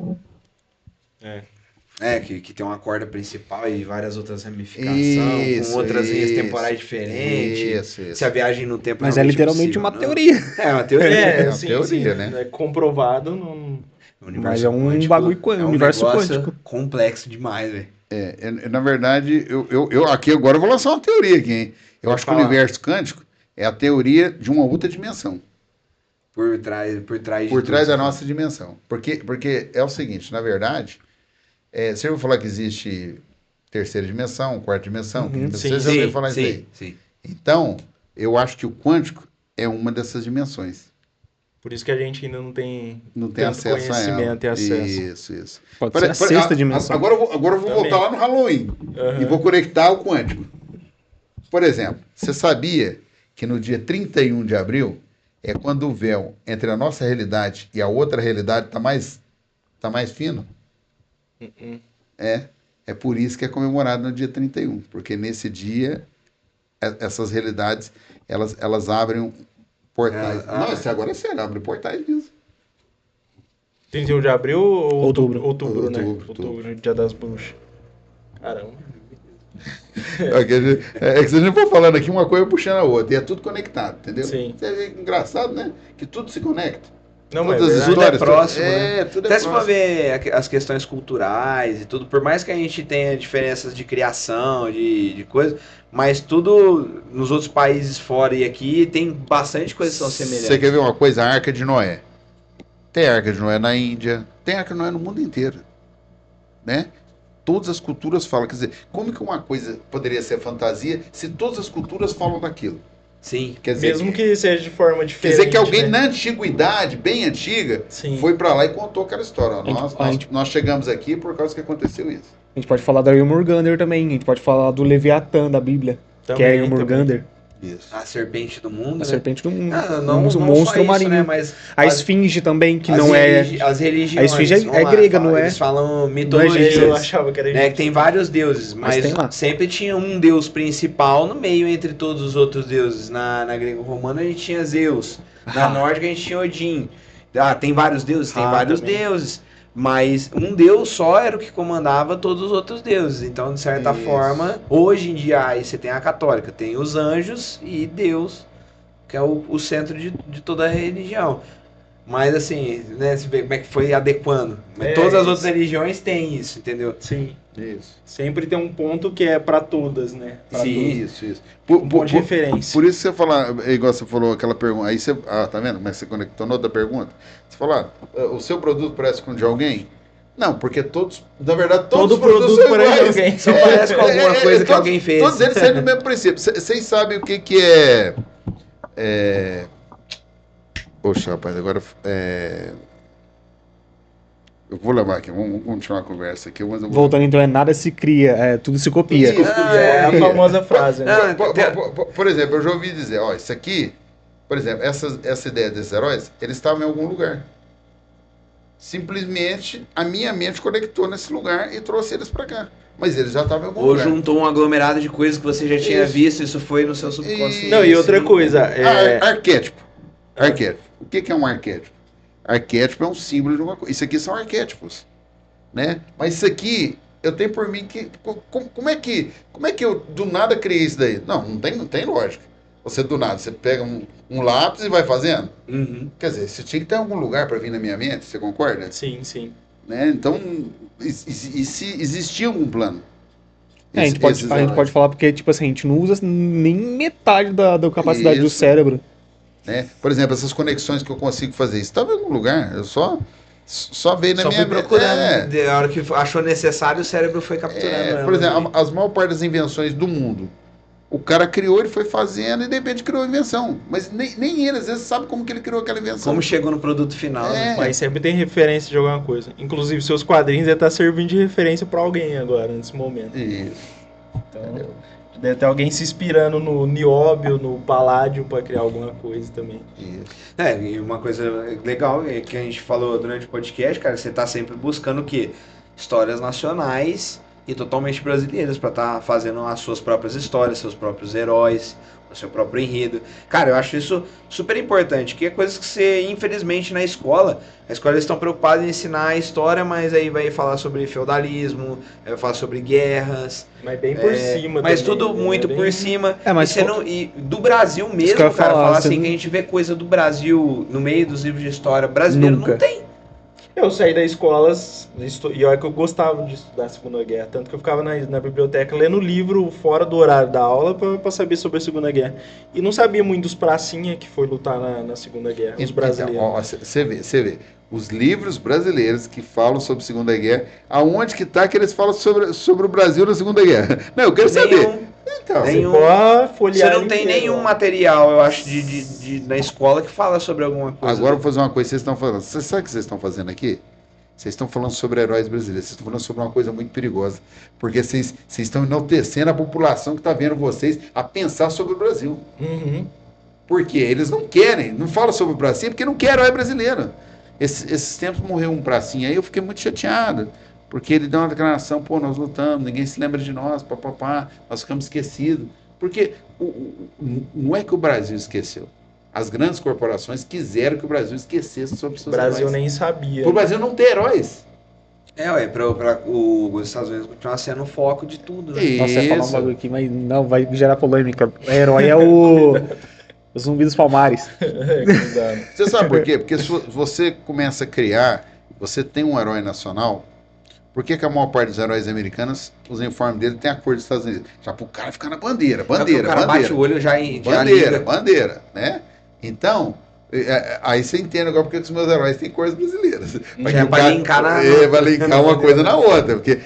Que tem uma corda principal e várias outras ramificações, com outras linhas temporais diferentes. Se a viagem no tempo mas é literalmente uma teoria. É uma teoria. É uma teoria, né? É comprovado. Não... Mas é um bagulho universo quântico. Complexo demais, velho. Na verdade, eu aqui agora eu vou lançar uma teoria aqui, hein? Eu acho que o universo quântico é a teoria de uma outra dimensão. Por trás da nossa dimensão. Porque é o seguinte, na verdade, você ouviu falar que existe terceira dimensão, quarta dimensão? Você já ouviu falar isso aí? Sim. Então, eu acho que o quântico é uma dessas dimensões. Por isso que a gente ainda não tem acesso a ela. E acesso. Isso. Pode ser a sexta dimensão. Agora eu vou voltar lá no Halloween e vou conectar o quântico. Por exemplo, você sabia que no dia 31 de abril é quando o véu entre a nossa realidade e a outra realidade está mais fino? É por isso que é comemorado no dia 31, porque nesse dia essas realidades elas abrem portais. Não, isso agora é sério, abre portais mesmo. 31 de abril ou outubro, né? Outubro, dia das bruxas. Caramba. É que se a gente for falando aqui, uma coisa puxando a outra, e é tudo conectado, entendeu? Sim. É engraçado, né? Que tudo se conecta. Não, mas tudo é próximo, né? Tudo Até se for ver as questões culturais e tudo, por mais que a gente tenha diferenças de criação, de coisa, mas tudo nos outros países fora e aqui tem bastante coisas que são semelhantes. Você quer ver uma coisa? A Arca de Noé. Tem Arca de Noé na Índia, tem Arca de Noé no mundo inteiro, né? Todas as culturas falam, quer dizer, como que uma coisa poderia ser fantasia se todas as culturas falam daquilo? Sim. Quer dizer, mesmo que seja de forma diferente. Quer dizer que alguém na antiguidade, bem antiga, foi pra lá e contou aquela história. Nós chegamos aqui por causa que aconteceu isso. A gente pode falar da Jörmungandr também, a gente pode falar do Leviatã da Bíblia, que é Jörmungandr. Isso. A serpente do mundo, serpente do mundo. Não monstro marinho. Né, mas a esfinge também, que não é... As religiões. A esfinge é grega, não é? Eles falam mitologia. Eu achava que era né, que tem vários deuses, mas sempre tinha um deus principal no meio entre todos os outros deuses. Na grego-romana a gente tinha Zeus. Na nórdica a gente tinha Odin. Tem vários deuses? Tem vários deuses. Mas um deus só era o que comandava todos os outros deuses. Então, de certa forma, hoje em dia, aí você tem a católica, tem os anjos e Deus, que é o centro de toda a religião. Mas assim, né, você vê como é que foi adequando. Mas todas as outras religiões têm isso, entendeu? Sim. Isso. Sempre tem um ponto que é para todas, né? Pra Sim. Isso. Um ponto de referência. Por isso que você fala, igual você falou aquela pergunta, aí você, tá vendo como é que você conectou na outra pergunta? Você falou, o seu produto parece com o de alguém? Não, porque todos, na verdade, todos Todo os produtos produto são parece de iguais. alguém. Só parece com alguma coisa que todos- alguém fez. Todos eles saem do mesmo princípio. Vocês sabem o que é... Poxa, rapaz, agora... Eu vou levar aqui, vamos continuar a conversa aqui. Mas eu vou... Voltando então, nada se cria, tudo se copia. Isso, É a famosa frase, né? Por exemplo, eu já ouvi dizer, ó, isso aqui, por exemplo, essa ideia desses heróis, eles estavam em algum lugar. Simplesmente a minha mente conectou nesse lugar e trouxe eles pra cá. Mas eles já estavam em algum Ou lugar. juntou um aglomerado de coisas que você já tinha Isso. visto, isso foi no seu subconsciente. Não, e outra coisa, Arquétipo. Arquétipo. O que é um arquétipo? Arquétipo é um símbolo de uma coisa. Isso aqui são arquétipos, né? Mas isso aqui, eu tenho por mim que... Como é que eu do nada criei isso daí? Não tem lógica. Você do nada, você pega um lápis e vai fazendo. Uhum. Quer dizer, você tinha que ter algum lugar para vir na minha mente, você concorda? sim, sim. Né? Então, e se existia algum plano? A gente pode falar porque, tipo assim, a gente não usa nem metade da capacidade do Isso. cérebro. Né? Por exemplo, essas conexões que eu consigo fazer, isso estava em algum lugar, eu só veio na Só minha fui procurando. É, De hora que achou necessário, o cérebro foi capturando. ela, por exemplo, né? as maior parte das invenções do mundo, o cara criou, ele foi fazendo e de repente criou a invenção. Mas nem ele, às vezes, sabe como que ele criou aquela invenção. Como chegou no produto final. né? Mas sempre tem referência de alguma coisa. Inclusive, seus quadrinhos devem estar servindo de referência para alguém agora, nesse momento. Isso. Então, deve ter alguém se inspirando no Nióbio, no Paládio, para criar alguma coisa também. Isso. E uma coisa legal é que a gente falou durante o podcast, cara, você tá sempre buscando o quê? Histórias nacionais e totalmente brasileiras para estar fazendo as suas próprias histórias, seus próprios heróis, o seu próprio enredo. Cara, eu acho isso super importante, que é coisas que você, infelizmente, na escola, a escola eles estão preocupados em ensinar a história, mas aí vai falar sobre feudalismo, vai falar sobre guerras, Mas bem por cima mas também, tudo né? muito Bem- por cima. Mas e, você não, e do Brasil que mesmo, eu ia cara, falar, falar você assim não- que a gente vê coisa do Brasil no meio dos livros de história brasileiro, Nunca. não tem. Eu saí da escola e olha que eu gostava de estudar a Segunda Guerra, tanto que eu ficava na biblioteca lendo livro fora do horário da aula para saber sobre a Segunda Guerra. E não sabia muito dos pracinha que foi lutar na Segunda Guerra, os brasileiros. Então, você vê. Os livros brasileiros que falam sobre a Segunda Guerra, aonde que tá que eles falam sobre o Brasil na Segunda Guerra? Não, eu quero saber. Então, nenhum. Pode folhear Você não tem inteiro, nenhum ó. material, eu acho, na escola que fala sobre alguma coisa. agora eu vou fazer uma coisa que vocês estão falando. Você sabe o que vocês estão fazendo aqui? Vocês estão falando sobre heróis brasileiros. Vocês estão falando sobre uma coisa muito perigosa. Porque vocês estão enaltecendo a população que está vendo vocês a pensar sobre o Brasil. Uhum. Porque eles não querem, não falam sobre o Brasil porque não querem herói brasileiro. Esses tempos morreu um pracinha aí, eu fiquei muito chateado. Porque ele deu uma declaração, pô, nós lutamos, ninguém se lembra de nós, papapá, nós ficamos esquecidos. Porque não é que o Brasil esqueceu. As grandes corporações quiseram que o Brasil esquecesse sobre O seus Brasil heróis. nem sabia. Para o Brasil não ter heróis. Pra os Estados Unidos continuar sendo o foco de tudo, né? Nossa, eu ia falar um Isso. bagulho aqui, mas não, vai gerar polêmica. O herói é o Zumbi dos Palmares. Cuidado. Você sabe por quê? Porque se você começa a criar, você tem um herói nacional. Por que a maior parte dos heróis americanos, os uniformes dele tem a cor dos Estados Unidos? Já pro cara ficar na bandeira, o cara bandeira. bate o olho já Bandeira, liga. bandeira, né? Então, aí você entende agora porque os meus heróis têm cores brasileiras. Já é pra linkar na- vai linkar uma coisa na outra. Porque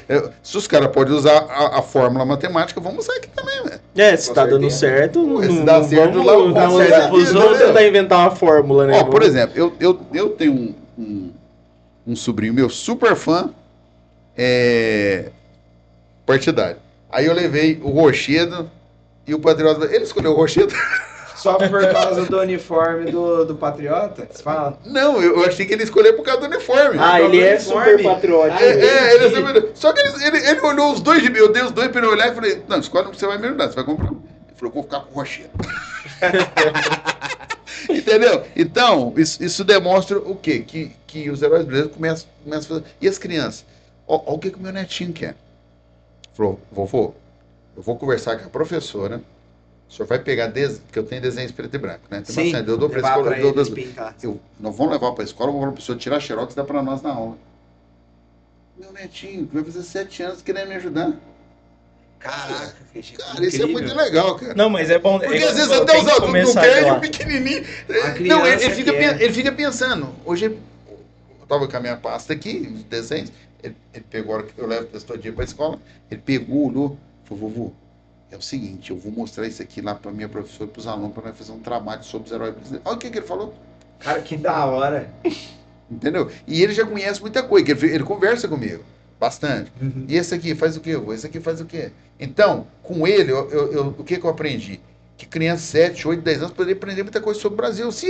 se os caras podem usar a fórmula matemática, vamos usar aqui também, velho. Se tá dando certo, Se não dá certo, vamos lá, dar dá certo certo pros aqui, outros entendeu? tentar inventar uma fórmula, né? Ó, por exemplo, eu tenho um sobrinho meu super fã partidário. Aí eu levei o Rochedo e o Patriota. Ele escolheu o Rochedo? Só por causa do uniforme do Patriota? Você fala? Não, eu achei que ele escolheu por causa do uniforme. Ele é uniforme. super patriótico. Ele é super... Só que ele olhou os dois de mim, eu dei os dois pra ele olhar e falei, não, escolhe o que você vai me ajudar, você vai comprar. Ele falou, vou ficar com o Rochedo. Entendeu? Então, isso demonstra o quê? Que os heróis brasileiros começam a fazer. E as crianças? Olha o que o meu netinho quer. Falou, vovô, eu vou conversar com a professora. O senhor vai pegar, porque eu tenho desenho em preto e branco, né? Tem Sim, bastante. Eu dou pra levar escola, pra eu dou eles pintar. nós vamos levar pra escola, eu vou falar pro senhor tirar xerox e dar pra nós na aula. Meu netinho, que vai fazer 7 anos, querendo me ajudar. Caraca, Christian, Cara, isso é muito incrível. legal, cara. Não, mas é bom. Porque é às vezes igual, até tem os que adultos não começar de querem, lá. o pequenininho. A Não, ele criança fica, quer. ele fica pensando. Hoje, eu tava com a minha pasta aqui, os desenhos. Ele pegou, a hora que eu levo todo dia pra escola, ele pegou, olhou, falou, vovô, é o seguinte, eu vou mostrar isso aqui lá pra minha professora e pros alunos pra nós fazer um trabalho sobre os heróis brasileiros. Olha o que ele falou. Cara, que da hora. Entendeu? E ele já conhece muita coisa, que ele conversa comigo, bastante. E esse aqui faz o quê? Esse aqui faz o quê? Então, com ele, o que eu aprendi? Que criança 7, 8, 10 anos poderia aprender muita coisa sobre o Brasil. Se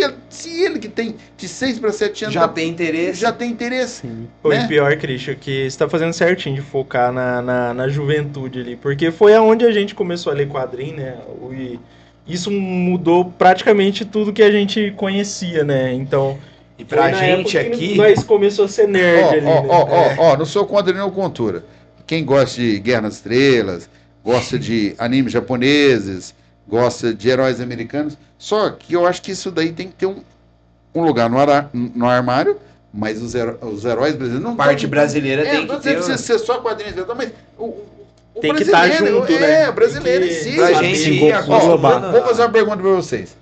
ele que tem de 6 para 7 anos Já tem interesse. já tem interesse. Sim. Foi né? pior, Christian, que você tá fazendo certinho de focar na juventude ali. Porque foi aonde a gente começou a ler quadrinho, né? E isso mudou praticamente tudo que a gente conhecia, né? Então. E pra foi na gente época que aqui. nós começou a ser nerd ali, né? Não sou contra nenhuma cultura. Quem gosta de Guerra nas Estrelas, gosta de animes japoneses, gosta de heróis americanos, só que eu acho que isso daí tem que ter um lugar no armário, mas os heróis brasileiros não Parte brasileira tem não que ter. precisa ser só quadrinhos, mas o Tem que estar brasileiro, junto, né? o brasileiro em Tem que- si. Pra sabe? gente Sim, ir vou acompanhando. Vou fazer uma pergunta para vocês.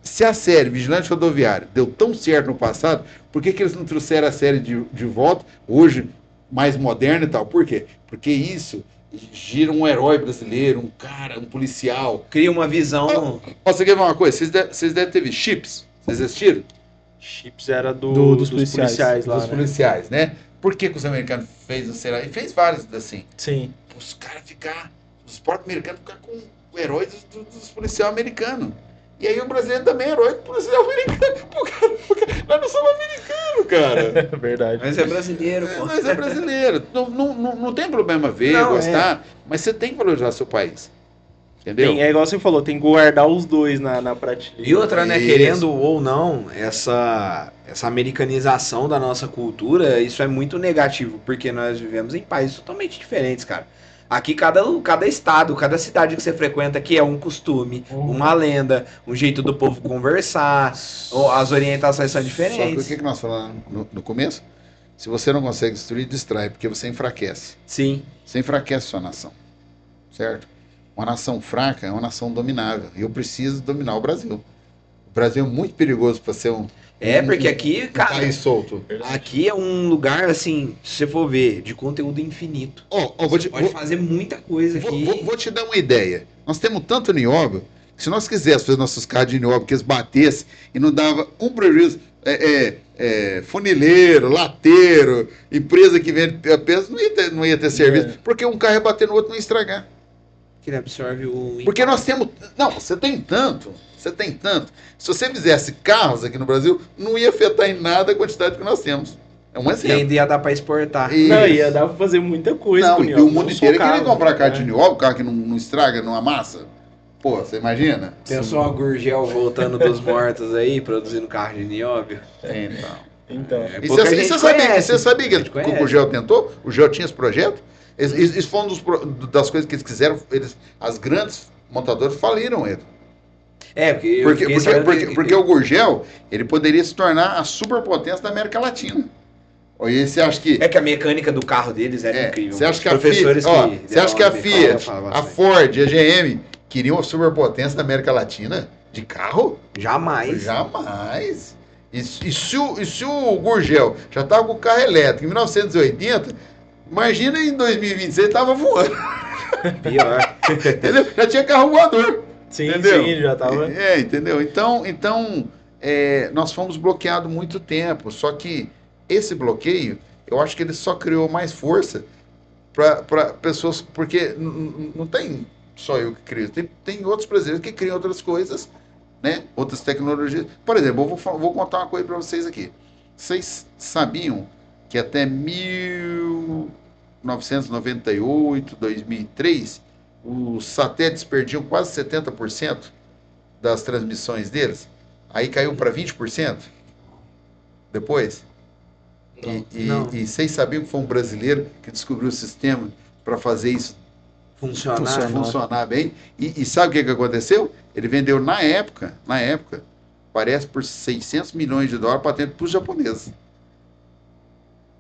Se a série Vigilante Rodoviário deu tão certo no passado, por que eles não trouxeram a série de volta, hoje, mais moderna e tal? Por quê? Porque isso gira um herói brasileiro, um cara, um policial. Cria uma visão. Posso quer ver uma coisa? Vocês devem ter visto Chips? Vocês assistiram? Chips era Dos dos policiais. lá, Dos né? policiais, né? Por que os americanos fez o será? E fez vários assim. Sim. Os caras ficar, os esportes americanos ficar com o herói dos policiais americanos. E aí o brasileiro também é herói do policial americano. Pô, cara, nós não somos americanos, cara. Verdade. Mas é brasileiro, pô. Nós é brasileiro. Não tem problema ver, Não, gostar, mas você tem que valorizar seu país. Entendeu? É igual você falou, tem que guardar os dois na prateleira. E outra, né, Isso. querendo ou não, essa americanização da nossa cultura, isso é muito negativo, porque nós vivemos em países totalmente diferentes, cara. Aqui cada estado, cada cidade que você frequenta aqui é um costume, uma lenda, um jeito do povo conversar, as orientações são Só que o diferentes. que nós falamos no começo? Se você não consegue destruir, distrai, porque você enfraquece. Sim. Você enfraquece sua nação. Certo? Uma nação fraca é uma nação dominável. E eu preciso dominar o Brasil. O Brasil é muito perigoso para ser Porque aqui, cara, país solto. aqui é um lugar, assim, se você for ver, de conteúdo infinito. Pode fazer muita coisa aqui. Vou te dar uma ideia. Nós temos tanto nióbio que se nós quiséssemos fazer nossos carros de nióbio que eles batessem e não dava um prejuízo, funileiro, lateiro, empresa que vende peso, não ia ter serviço. Porque um carro ia bater no outro e não ia estragar. Que ele absorve o... Porque nós temos... Não, você tem tanto. Se você fizesse carros aqui no Brasil, não ia afetar em nada a quantidade que nós temos. É um E exemplo. ainda ia dar pra exportar. Não, ia dar pra fazer muita coisa Não, com o e nióbio, o mundo não só inteiro queria carro, comprar carro de né? nióbio, carro que não estraga, não amassa. Pô, você imagina? Pensou uma Gurgel voltando dos mortos aí, produzindo carro de nióbio? Então. E Pouca você gente sabia, conhece. você sabia que A gente o conhece. Gel tentou? O Gel tinha esse projeto? Isso foi uma das coisas que eles quiseram. As grandes montadoras faliram ele. Porque o Gurgel, ele poderia se tornar a superpotência da América Latina. Aí você acha que... É que a mecânica do carro deles era incrível. Você acha que Os a Fiat, professores você acha que a deram aula de Fiat, fala a bastante. Ford, a GM queriam a superpotência da América Latina de carro? Jamais. Jamais. E se o Gurgel já estava com o carro elétrico em 1980, imagina em 2026 estava voando. Pior. Entendeu? Já tinha carro voador. Sim, Entendeu? sim, já tava. Entendeu? Então nós fomos bloqueados muito tempo. Só que esse bloqueio, eu acho que ele só criou mais força para pessoas, porque não tem só eu que crio, tem outros brasileiros que criam outras coisas, né? Outras tecnologias. Por exemplo, eu vou contar uma coisa para vocês aqui. Vocês sabiam que até 1998, 2003, os satélites perdiam quase 70% das transmissões deles? Aí caiu para 20% depois? Não. E vocês sabiam que foi um brasileiro que descobriu o sistema para fazer isso funcionar bem? E sabe o que aconteceu? Ele vendeu na época, parece por 600 milhões de dólares patente para os japoneses.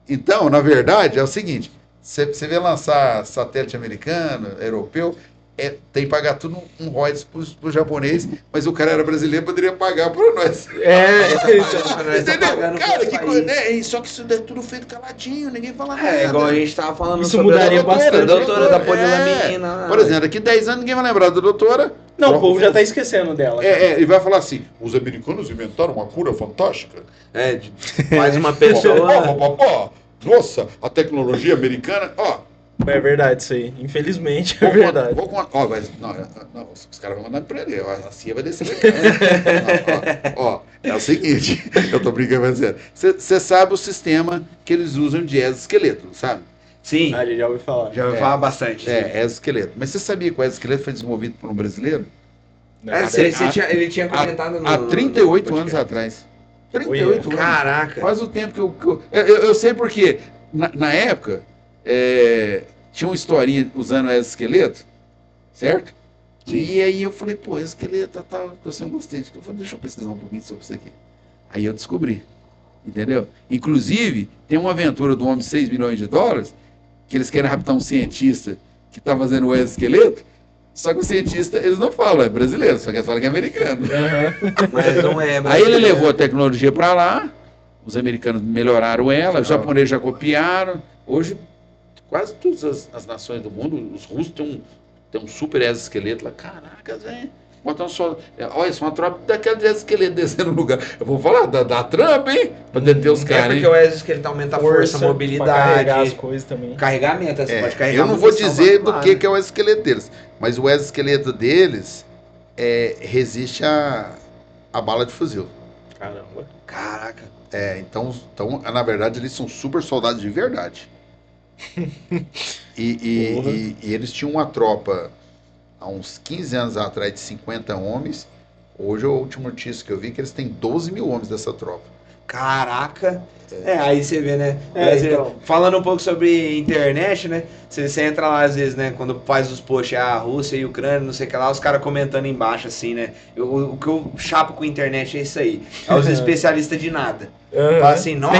Então, na verdade, é o seguinte: você vê lançar satélite americano, europeu, tem que pagar tudo um royalties pro japonês, mas o cara era brasileiro, poderia pagar para nós. Entendeu? Cara, que coisa, né? Só que isso é tudo feito caladinho, ninguém fala nada. É, igual a gente tava falando Isso sobre mudaria a bastante. doutora da polilamina. Por exemplo, daqui 10 anos ninguém vai lembrar da doutora. Não, o povo já tá esquecendo dela. E vai falar assim: os americanos inventaram uma cura fantástica. Mais uma pessoa. Nossa, a tecnologia americana. É verdade isso aí. Infelizmente é verdade. Não, os caras vão mandar pra ele. A CIA vai descer. É o seguinte, eu tô brincando, mas você sabe o sistema que eles usam de exoesqueleto, sabe? Sim. A gente já ouviu falar. Já ouviu falar bastante. Exoesqueleto. Mas você sabia que o exoesqueleto foi desenvolvido por um brasileiro? Ele tinha comentado há 38 anos atrás. 38 anos. Caraca. Faz o tempo que eu sei porque, na época, tinha uma historinha usando exoesqueleto, certo? Sim. E aí eu falei, pô, exoesqueleto, eu sempre gostei. Eu falei, deixa eu pesquisar um pouquinho sobre isso aqui. Aí eu descobri, entendeu? Inclusive, tem uma aventura do homem de 6 milhões de dólares, que eles querem raptar um cientista que está fazendo o exoesqueleto, só que o cientista, eles não falam, é brasileiro, só que eles falam que é americano. Mas não é brasileiro. Aí ele levou a tecnologia para lá, os americanos melhoraram ela, os japoneses já copiaram. Hoje, quase todas as nações do mundo, os russos têm um super exoesqueleto lá. Caraca, velho. Botam só. Olha, isso é uma tropa daquela de exoesqueleto descendo no lugar. Eu vou falar da Trump, hein? Pra deter os caras. Porque o exoesqueleto aumenta a força, a mobilidade. Carregar as coisas também. Carregamento, você pode carregar. Eu não vou dizer do que é o exoesqueleto deles, mas o exoesqueleto deles resiste a bala de fuzil. Caramba. Caraca. Então, na verdade, eles são super soldados de verdade. E eles tinham uma tropa há uns 15 anos atrás de 50 homens. Hoje, a última notícia que eu vi é que eles têm 12 mil homens dessa tropa. Caraca. Aí você vê, né? Então. Falando um pouco sobre internet, né? Você entra lá às vezes, né? Quando faz os posts, a Rússia e a Ucrânia, não sei o que lá, os caras comentando embaixo, assim, né? O que eu chapo com a internet é isso aí. É os especialistas de nada. Fala assim, nossa,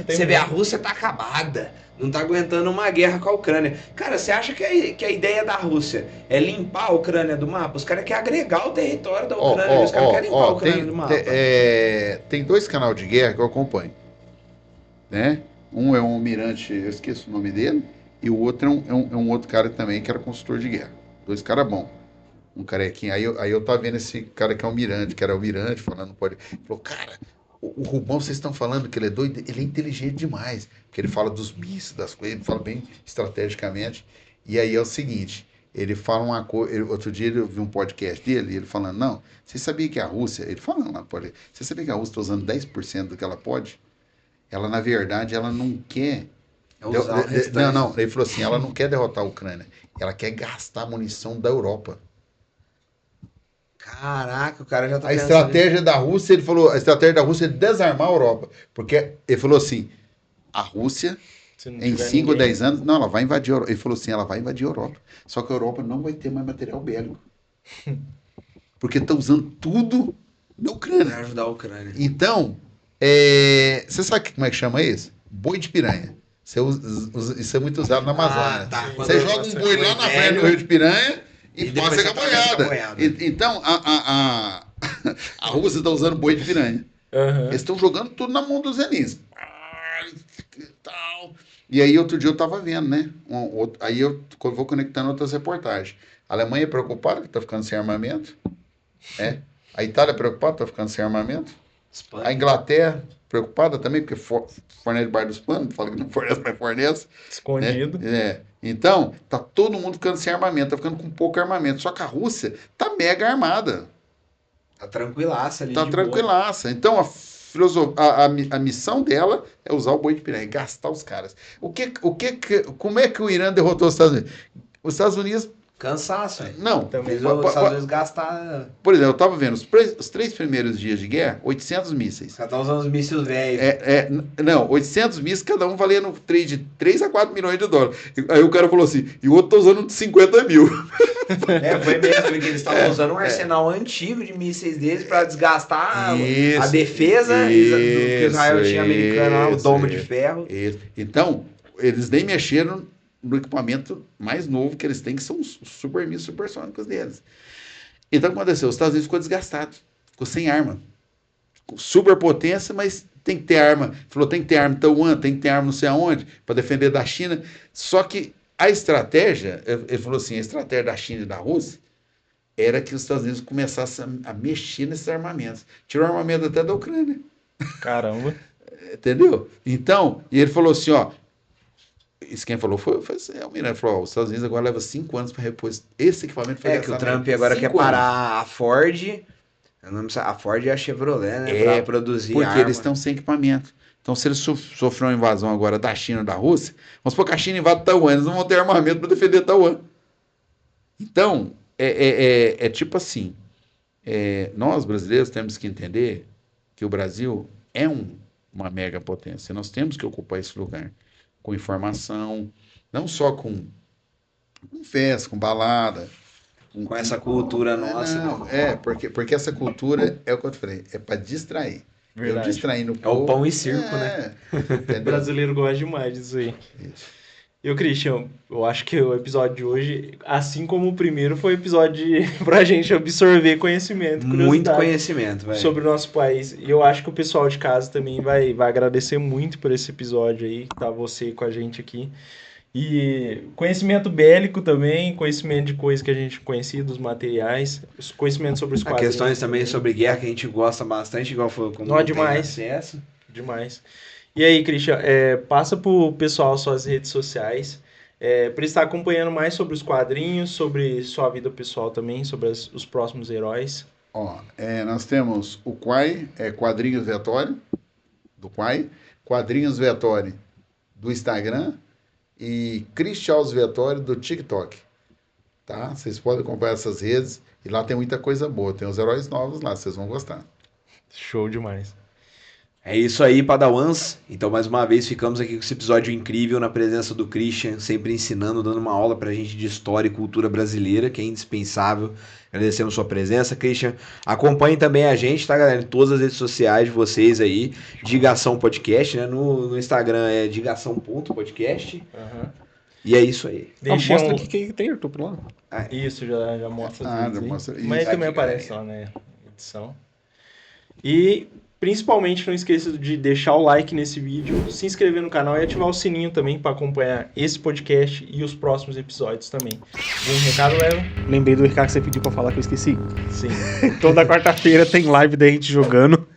você vê, a Rússia tá acabada. Não tá aguentando uma guerra com a Ucrânia. Cara, você acha que a ideia da Rússia é limpar a Ucrânia do mapa? Os caras querem agregar o território da Ucrânia. Os caras querem limpar a Ucrânia do mapa. Tem 2 canais de guerra que eu acompanho. Né? Um é um almirante, eu esqueço o nome dele, e o outro é um outro cara também que era consultor de guerra. 2 caras bons. Um carequinho. Aí eu tava vendo esse cara que é almirante, que era almirante, falando, falou, cara, o Rubão, vocês estão falando que ele é doido, ele é inteligente demais, porque ele fala dos mísseis, das coisas, ele fala bem estrategicamente. E aí é o seguinte, ele fala uma coisa, outro dia eu vi um podcast dele, e ele falando, não, você sabia que a Rússia, ele falando lá no podcast, você sabia que a Rússia está usando 10% do que ela pode? Ela, na verdade, ela não quer... Não, ele falou assim, ela não quer derrotar a Ucrânia, ela quer gastar a munição da Europa. Caraca, o cara já tá A estratégia da Rússia, ele falou, a estratégia da Rússia é desarmar a Europa. Porque ele falou assim, a Rússia, em 5 ou 10 anos, não, ela vai invadir a Europa. Ele falou assim, ela vai invadir a Europa. Só que a Europa não vai ter mais material bélico. Porque está usando tudo na Ucrânia. Para ajudar a Ucrânia. Então, você sabe como é que chama isso? Boi de piranha. Isso é muito usado na Amazônia. Você joga um boi lá na frente do Rio de Piranha... E passa a boiada. Então, a Rússia está usando boi de piranha. Eles estão jogando tudo na mão dos zenis. E aí, outro dia eu estava vendo, né? Aí eu vou conectando outras reportagens. A Alemanha é preocupada que está ficando sem armamento. A Itália é preocupada que está ficando sem armamento. A Inglaterra preocupada também, porque fornece debaixo dos panos, fala que não fornece, mas fornece. Escondido. Então, tá todo mundo ficando sem armamento, tá ficando com pouco armamento. Só que a Rússia tá mega armada. Tá tranquilaça ali. Tá tranquilaça. Então, a missão dela é usar o boi de piranha, gastar os caras. Como é que o Irã derrotou os Estados Unidos? Os Estados Unidos Cansaço. Não, Também. Fez os Estados Unidos gastar. por exemplo, eu tava vendo os 3 primeiros dias de guerra, 800 mísseis. Você tá usando os mísseis velhos. Não, 800 mísseis, cada um valendo de 3 a 4 milhões de dólares. Aí o cara falou assim, e o outro tá usando de 50 mil. Foi mesmo, porque eles estavam usando um arsenal antigo de mísseis deles pra desgastar a defesa que Israel tinha americana lá, o domo de ferro. Então, eles nem mexeram no equipamento mais novo que eles têm, que são os super mísseis supersônicos deles. Então, o que aconteceu? Os Estados Unidos ficou desgastado, ficou sem arma. Super potência, mas tem que ter arma. Falou, tem que ter arma em Taiwan, tem que ter arma não sei aonde, para defender da China. Só que a estratégia, ele falou assim, a estratégia da China e da Rússia era que os Estados Unidos começassem a mexer nesses armamentos. Tirou o armamento até da Ucrânia. Caramba. Entendeu? Então, e ele falou assim, ó, isso quem falou foi o Almirante. Ele falou, ó, os Estados Unidos agora leva 5 anos para repor esse equipamento. Que o Trump agora quer parar a Ford, a Ford e a Chevrolet, né, para produzir porque arma. eles estão sem equipamento. Então, se eles sofrerem uma invasão agora da China ou da Rússia, vamos supor que a China invade Taiwan, eles não vão ter armamento para defender Taiwan. Então, é tipo assim, nós brasileiros temos que entender que o Brasil é uma mega potência. Nós temos que ocupar esse lugar com informação, não só com festa, com balada. Com essa cultura nossa. Não, porque essa cultura é o que eu te falei, é para distrair. Verdade. Eu distraindo o É povo. o pão e circo, né? O brasileiro gosta demais disso aí. Isso. E o Christian, eu acho que o episódio de hoje, assim como o primeiro, foi um episódio pra gente absorver conhecimento, Muito curiosidade conhecimento, velho. sobre o nosso país. E eu acho que o pessoal de casa também vai agradecer muito por esse episódio aí, tá você com a gente aqui. E conhecimento bélico também, conhecimento de coisas que a gente conhecia, dos materiais, conhecimento sobre os quadrinhos. Questões também sobre guerra que a gente gosta bastante, igual foi como Não, tem demais. acesso. Demais. E aí, Christian, passa pro pessoal suas redes sociais, para estar acompanhando mais sobre os quadrinhos, sobre sua vida pessoal também, sobre os próximos heróis. Ó, nós temos o Quai, Quadrinhos Vettori, do Quai, Quadrinhos Vettori do Instagram e Christian Vettori do TikTok. Tá? Vocês podem acompanhar essas redes e lá tem muita coisa boa. Tem os heróis novos lá, vocês vão gostar. Show demais. É isso aí, Padawans. Então, mais uma vez, ficamos aqui com esse episódio incrível na presença do Christian, sempre ensinando, dando uma aula pra gente de história e cultura brasileira, que é indispensável. Agradecemos sua presença, Christian. Acompanhem também a gente, tá, galera? Em todas as redes sociais de vocês aí. Digação Podcast, né? No Instagram é digação.podcast. Uhum. E é isso aí. Deixa mostra aqui que tem YouTube lá. Isso, já mostra as redes já aí. mostra. Mas Isso. também aparece lá, né? Edição. E principalmente não esqueça de deixar o like nesse vídeo, se inscrever no canal e ativar o sininho também para acompanhar esse podcast e os próximos episódios também. Um recado, Léo? Lembrei do recado que você pediu pra falar que eu esqueci. Sim. Toda quarta-feira tem live da gente jogando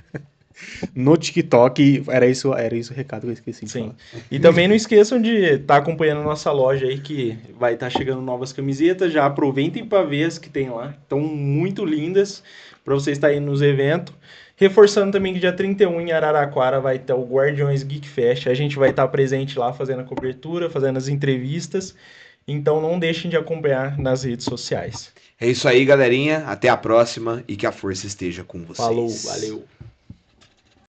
no TikTok. Era isso o recado que eu esqueci de Sim. falar. E também não esqueçam de estar acompanhando a nossa loja aí, que vai estar chegando novas camisetas. Já aproveitem para ver as que tem lá. Estão muito lindas para vocês estarem nos eventos. Reforçando também que dia 31 em Araraquara vai ter o Guardiões Geek Fest. A gente vai estar presente lá fazendo a cobertura, fazendo as entrevistas. Então não deixem de acompanhar nas redes sociais. É isso aí, galerinha. Até a próxima e que a força esteja com vocês. Falou, valeu.